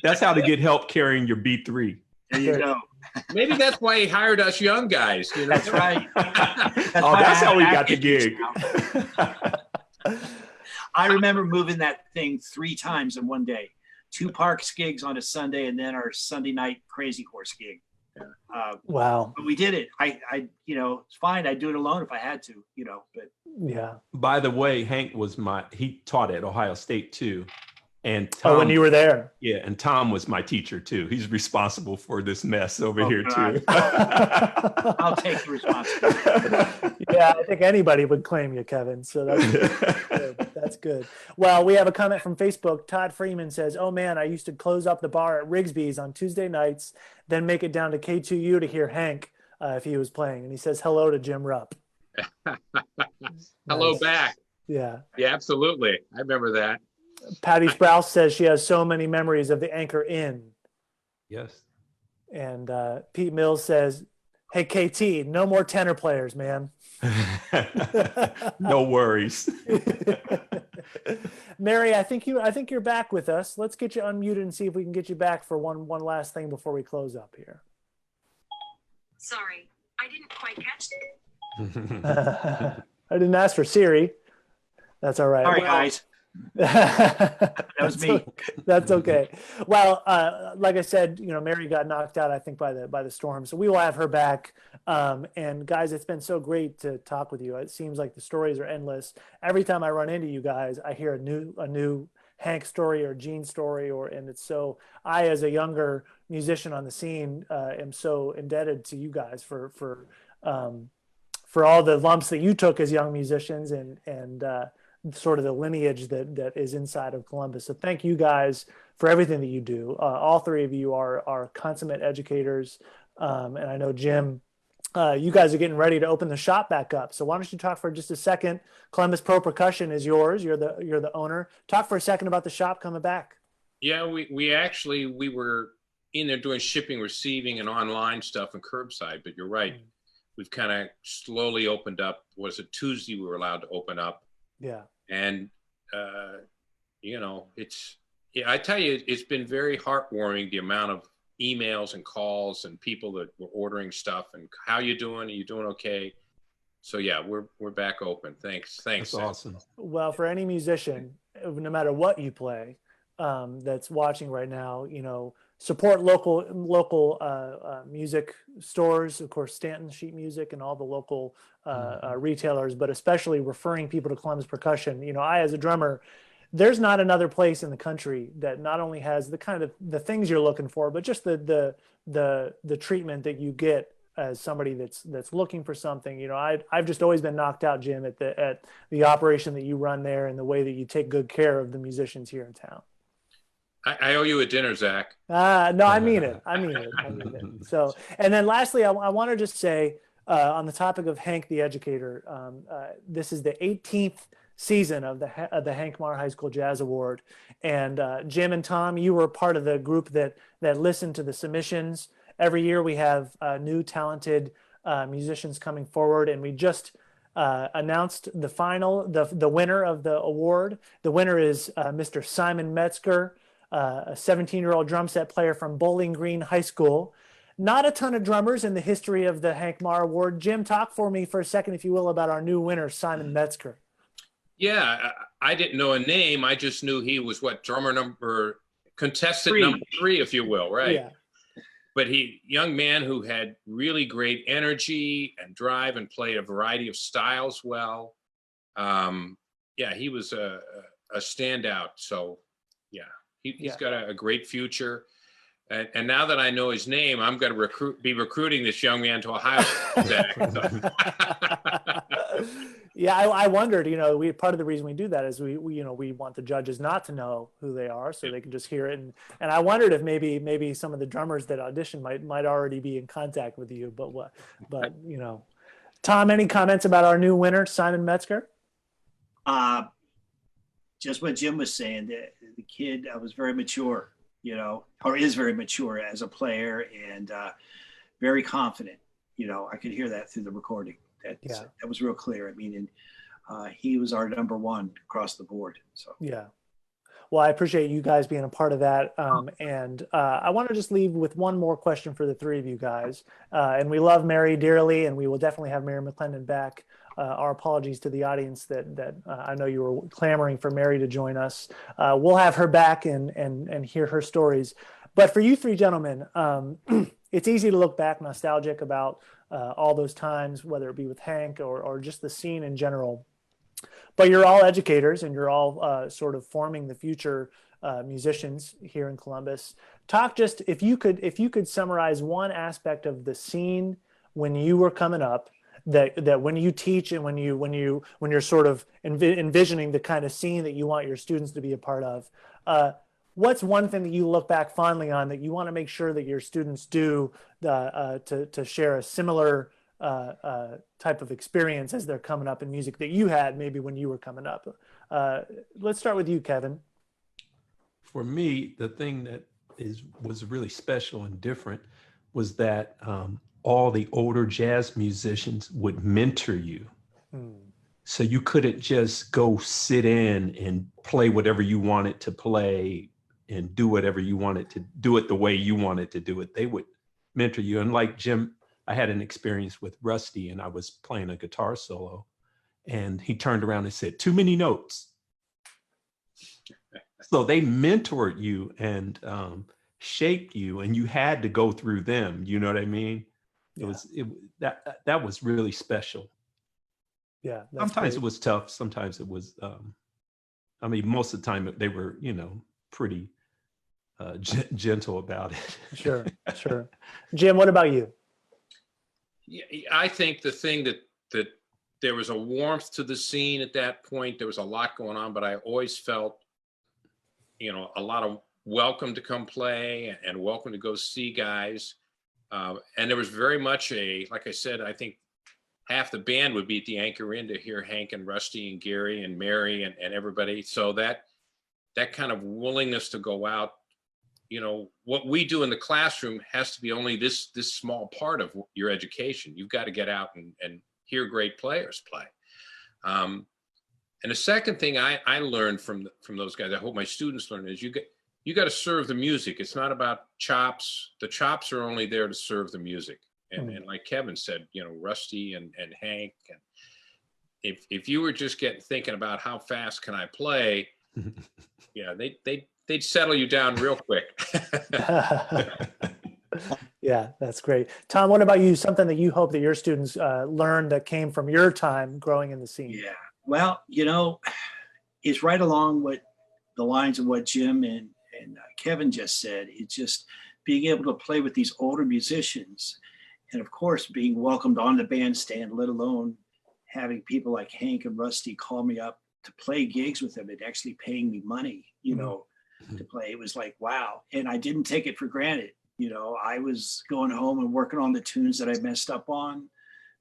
That's how to get help carrying your B3. There you go. Maybe that's why he hired us young guys. That's right. That's how we got the gig. I remember moving that thing 3 times in one day. 2 Parks gigs on a Sunday, and then our Sunday night Crazy Horse gig. Wow. But we did it. I it's fine. I'd do it alone if I had to, but. Yeah. By the way, Hank he taught at Ohio State too. And Tom, when you were there. Yeah. And Tom was my teacher too. He's responsible for this mess over here too. I'll take the responsibility. Yeah. I think anybody would claim you, Kevin. So that's good. That's good. Well, we have a comment from Facebook. Todd Freeman says, oh man, I used to close up the bar at Rigsby's on Tuesday nights, then make it down to K2U to hear Hank if he was playing. And he says, hello to Jim Rupp. Hello Nice. back. Yeah. Yeah, absolutely. I remember that. Patty Sprouse says she has so many memories of the Anchor Inn. Yes. And Pete Mills says, hey, KT, no more tenor players, man. No worries. Mary, I think you're back with us. Let's get you unmuted and see if we can get you back for one last thing before we close up here. Sorry, I didn't quite catch it. I didn't ask for Siri. That's all right. Sorry, guys. That was me. That's okay. Well, like I said, Mary got knocked out, I think, by the storm. So we will have her back. And guys, it's been so great to talk with you. It seems like the stories are endless. Every time I run into you guys, I hear a new Hank story or Gene story, and it's so. I, as a younger musician on the scene, am so indebted to you guys for all the lumps that you took as young musicians and sort of the lineage that is inside of Columbus. So thank you guys for everything that you do. All three of you are consummate educators. And I know, Jim, you guys are getting ready to open the shop back up. So why don't you talk for just a second? Columbus Pro Percussion is yours. You're the owner. Talk for a second about the shop coming back. Yeah, we were in there doing shipping, receiving, and online stuff and curbside. But you're right, we've kind of slowly opened up. Was it Tuesday we were allowed to open up? Yeah. And I tell you, it's been very heartwarming, the amount of emails and calls and people that were ordering stuff and how you doing? Are you doing okay? So yeah, we're back open. Thanks. That's awesome. Well, for any musician, no matter what you play, that's watching right now, support local music stores, of course, Stanton Sheet Music and all the local retailers, but especially referring people to Columbus Percussion. I, as a drummer, there's not another place in the country that not only has the kind of the things you're looking for, but just the treatment that you get as somebody that's looking for something. I've just always been knocked out, Jim, at the operation that you run there and the way that you take good care of the musicians here in town. I owe you a dinner, Zach. No, I mean it. I mean it. So, and then lastly, I want to just say on the topic of Hank the Educator, this is the 18th season of the Hank Marr High School Jazz Award. And Jim and Tom, you were part of the group that listened to the submissions. Every year we have new talented musicians coming forward, and we just announced the winner of the award. The winner is Mr. Simon Metzger, a 17-year-old drum set player from Bowling Green High School. Not a ton of drummers in the history of the Hank Marr Award. Jim, talk for me for a second, if you will, about our new winner, Simon Metzger. Yeah, I didn't know a name. I just knew he was contestant number 3, if you will, right? Yeah. But young man who had really great energy and drive and played a variety of styles well. He was a standout. So yeah, he's got a great future. And now that I know his name, I'm going to be recruiting this young man to Ohio. Yeah, I wondered, part of the reason we do that is we want the judges not to know who they are, so they can just hear it. And I wondered if maybe some of the drummers that audition might already be in contact with you. But Tom, any comments about our new winner, Simon Metzger? Just what Jim was saying. The kid was very mature, or is very mature as a player, and very confident. I could hear that through the recording. That was real clear. I mean, and he was our number 1 across the board. So yeah. Well, I appreciate you guys being a part of that. And I want to just leave with one more question for the three of you guys. And we love Mary dearly, and we will definitely have Mary McClendon back. Our apologies to the audience that I know you were clamoring for Mary to join us. We'll have her back and hear her stories. But for you three gentlemen, it's easy to look back nostalgic about all those times, whether it be with Hank or just the scene in general. But you're all educators, and you're all sort of forming the future musicians here in Columbus. Talk just, if you could summarize one aspect of the scene when you were coming up, that when you teach and when you're sort of envisioning the kind of scene that you want your students to be a part of, what's one thing that you look back fondly on that you want to make sure that your students do to share a similar type of experience as they're coming up in music that you had maybe when you were coming up? Let's start with you, Kevin. For me, the thing that was really special and different was that all the older jazz musicians would mentor you. So you couldn't just go sit in and play whatever you wanted to play and do whatever you wanted to do it the way you wanted to do it. They would mentor you. And like Jim, I had an experience with Rusty, and I was playing a guitar solo, and he turned around and said, "Too many notes." So they mentored you and shaped you, and you had to go through them. You know what I mean? That was really special. Yeah. Sometimes it was tough. Sometimes it was, most of the time they were, pretty gentle about it. Sure. Jim, what about you? Yeah, I think the thing that there was a warmth to the scene at that point. There was a lot going on, but I always felt, you know, a lot of welcome to come play and welcome to go see guys. And there was very much like I said, I think half the band would be at the Anchor Inn to hear Hank and Rusty and Gary and Mary and everybody. So that kind of willingness to go out, you know, what we do in the classroom has to be only this small part of your education. You've got to get out and hear great players play. And the second thing I learned from those guys, I hope my students learn, is you got to serve the music. It's not about chops. The chops are only there to serve the music. And like Kevin said, you know, Rusty and Hank, and if you were just thinking about how fast can I play, yeah, they'd settle you down real quick. Yeah, that's great. Tom, what about you? Something that you hope that your students learn that came from your time growing in the scene? Yeah, well, you know, it's right along the lines of what Jim and Kevin just said. It's just being able to play with these older musicians, and of course, being welcomed on the bandstand, let alone having people like Hank and Rusty call me up to play gigs with them and actually paying me money, you know, to play. It was like, wow. And I didn't take it for granted. You know, I was going home and working on the tunes that I messed up on.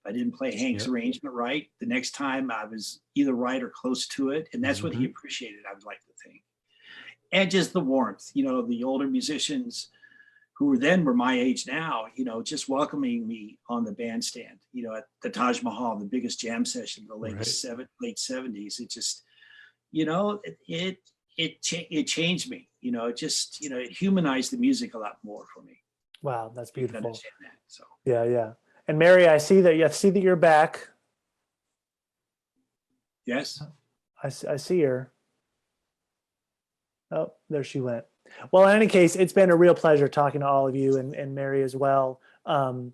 I didn't play Hank's arrangement right. The next time I was either right or close to it. And that's what he appreciated, I would like to think. And just the warmth, you know, the older musicians who were my age now, you know, just welcoming me on the bandstand, you know, at the Taj Mahal, the biggest jam session in the late 70s. It just, you know, it changed me, you know, it humanized the music a lot more for me. Wow, that's You can beautiful. understand that, so. Yeah. And Mary, I see that you're back. Yes. I see her. Oh, there she went. Well, in any case, it's been a real pleasure talking to all of you and Mary as well. I'm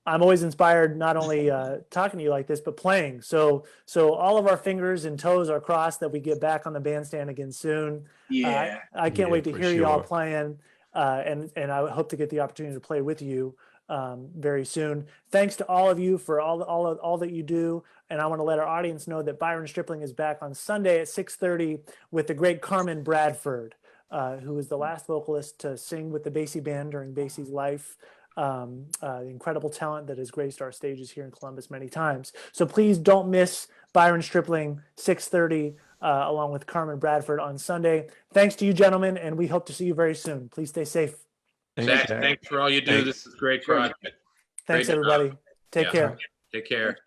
always inspired, not only talking to you like this, but playing. So all of our fingers and toes are crossed that we get back on the bandstand again soon. Yeah. I can't wait to for hear you all sure. playing, and I hope to get the opportunity to play with you very soon. Thanks to all of you for all that you do. And I want to let our audience know that Byron Stripling is back on Sunday at 6:30 with the great Carmen Bradford, who was the last vocalist to sing with the Basie Band during Basie's life. The incredible talent that has graced our stages here in Columbus many times. So please don't miss Byron Stripling, 6:30, along with Carmen Bradford on Sunday. Thanks to you, gentlemen, and we hope to see you very soon. Please stay safe. Thanks, Zach, thanks for all you do. Thanks. This is great project. Thanks, Great job. everybody. Take Yeah. care. Take care.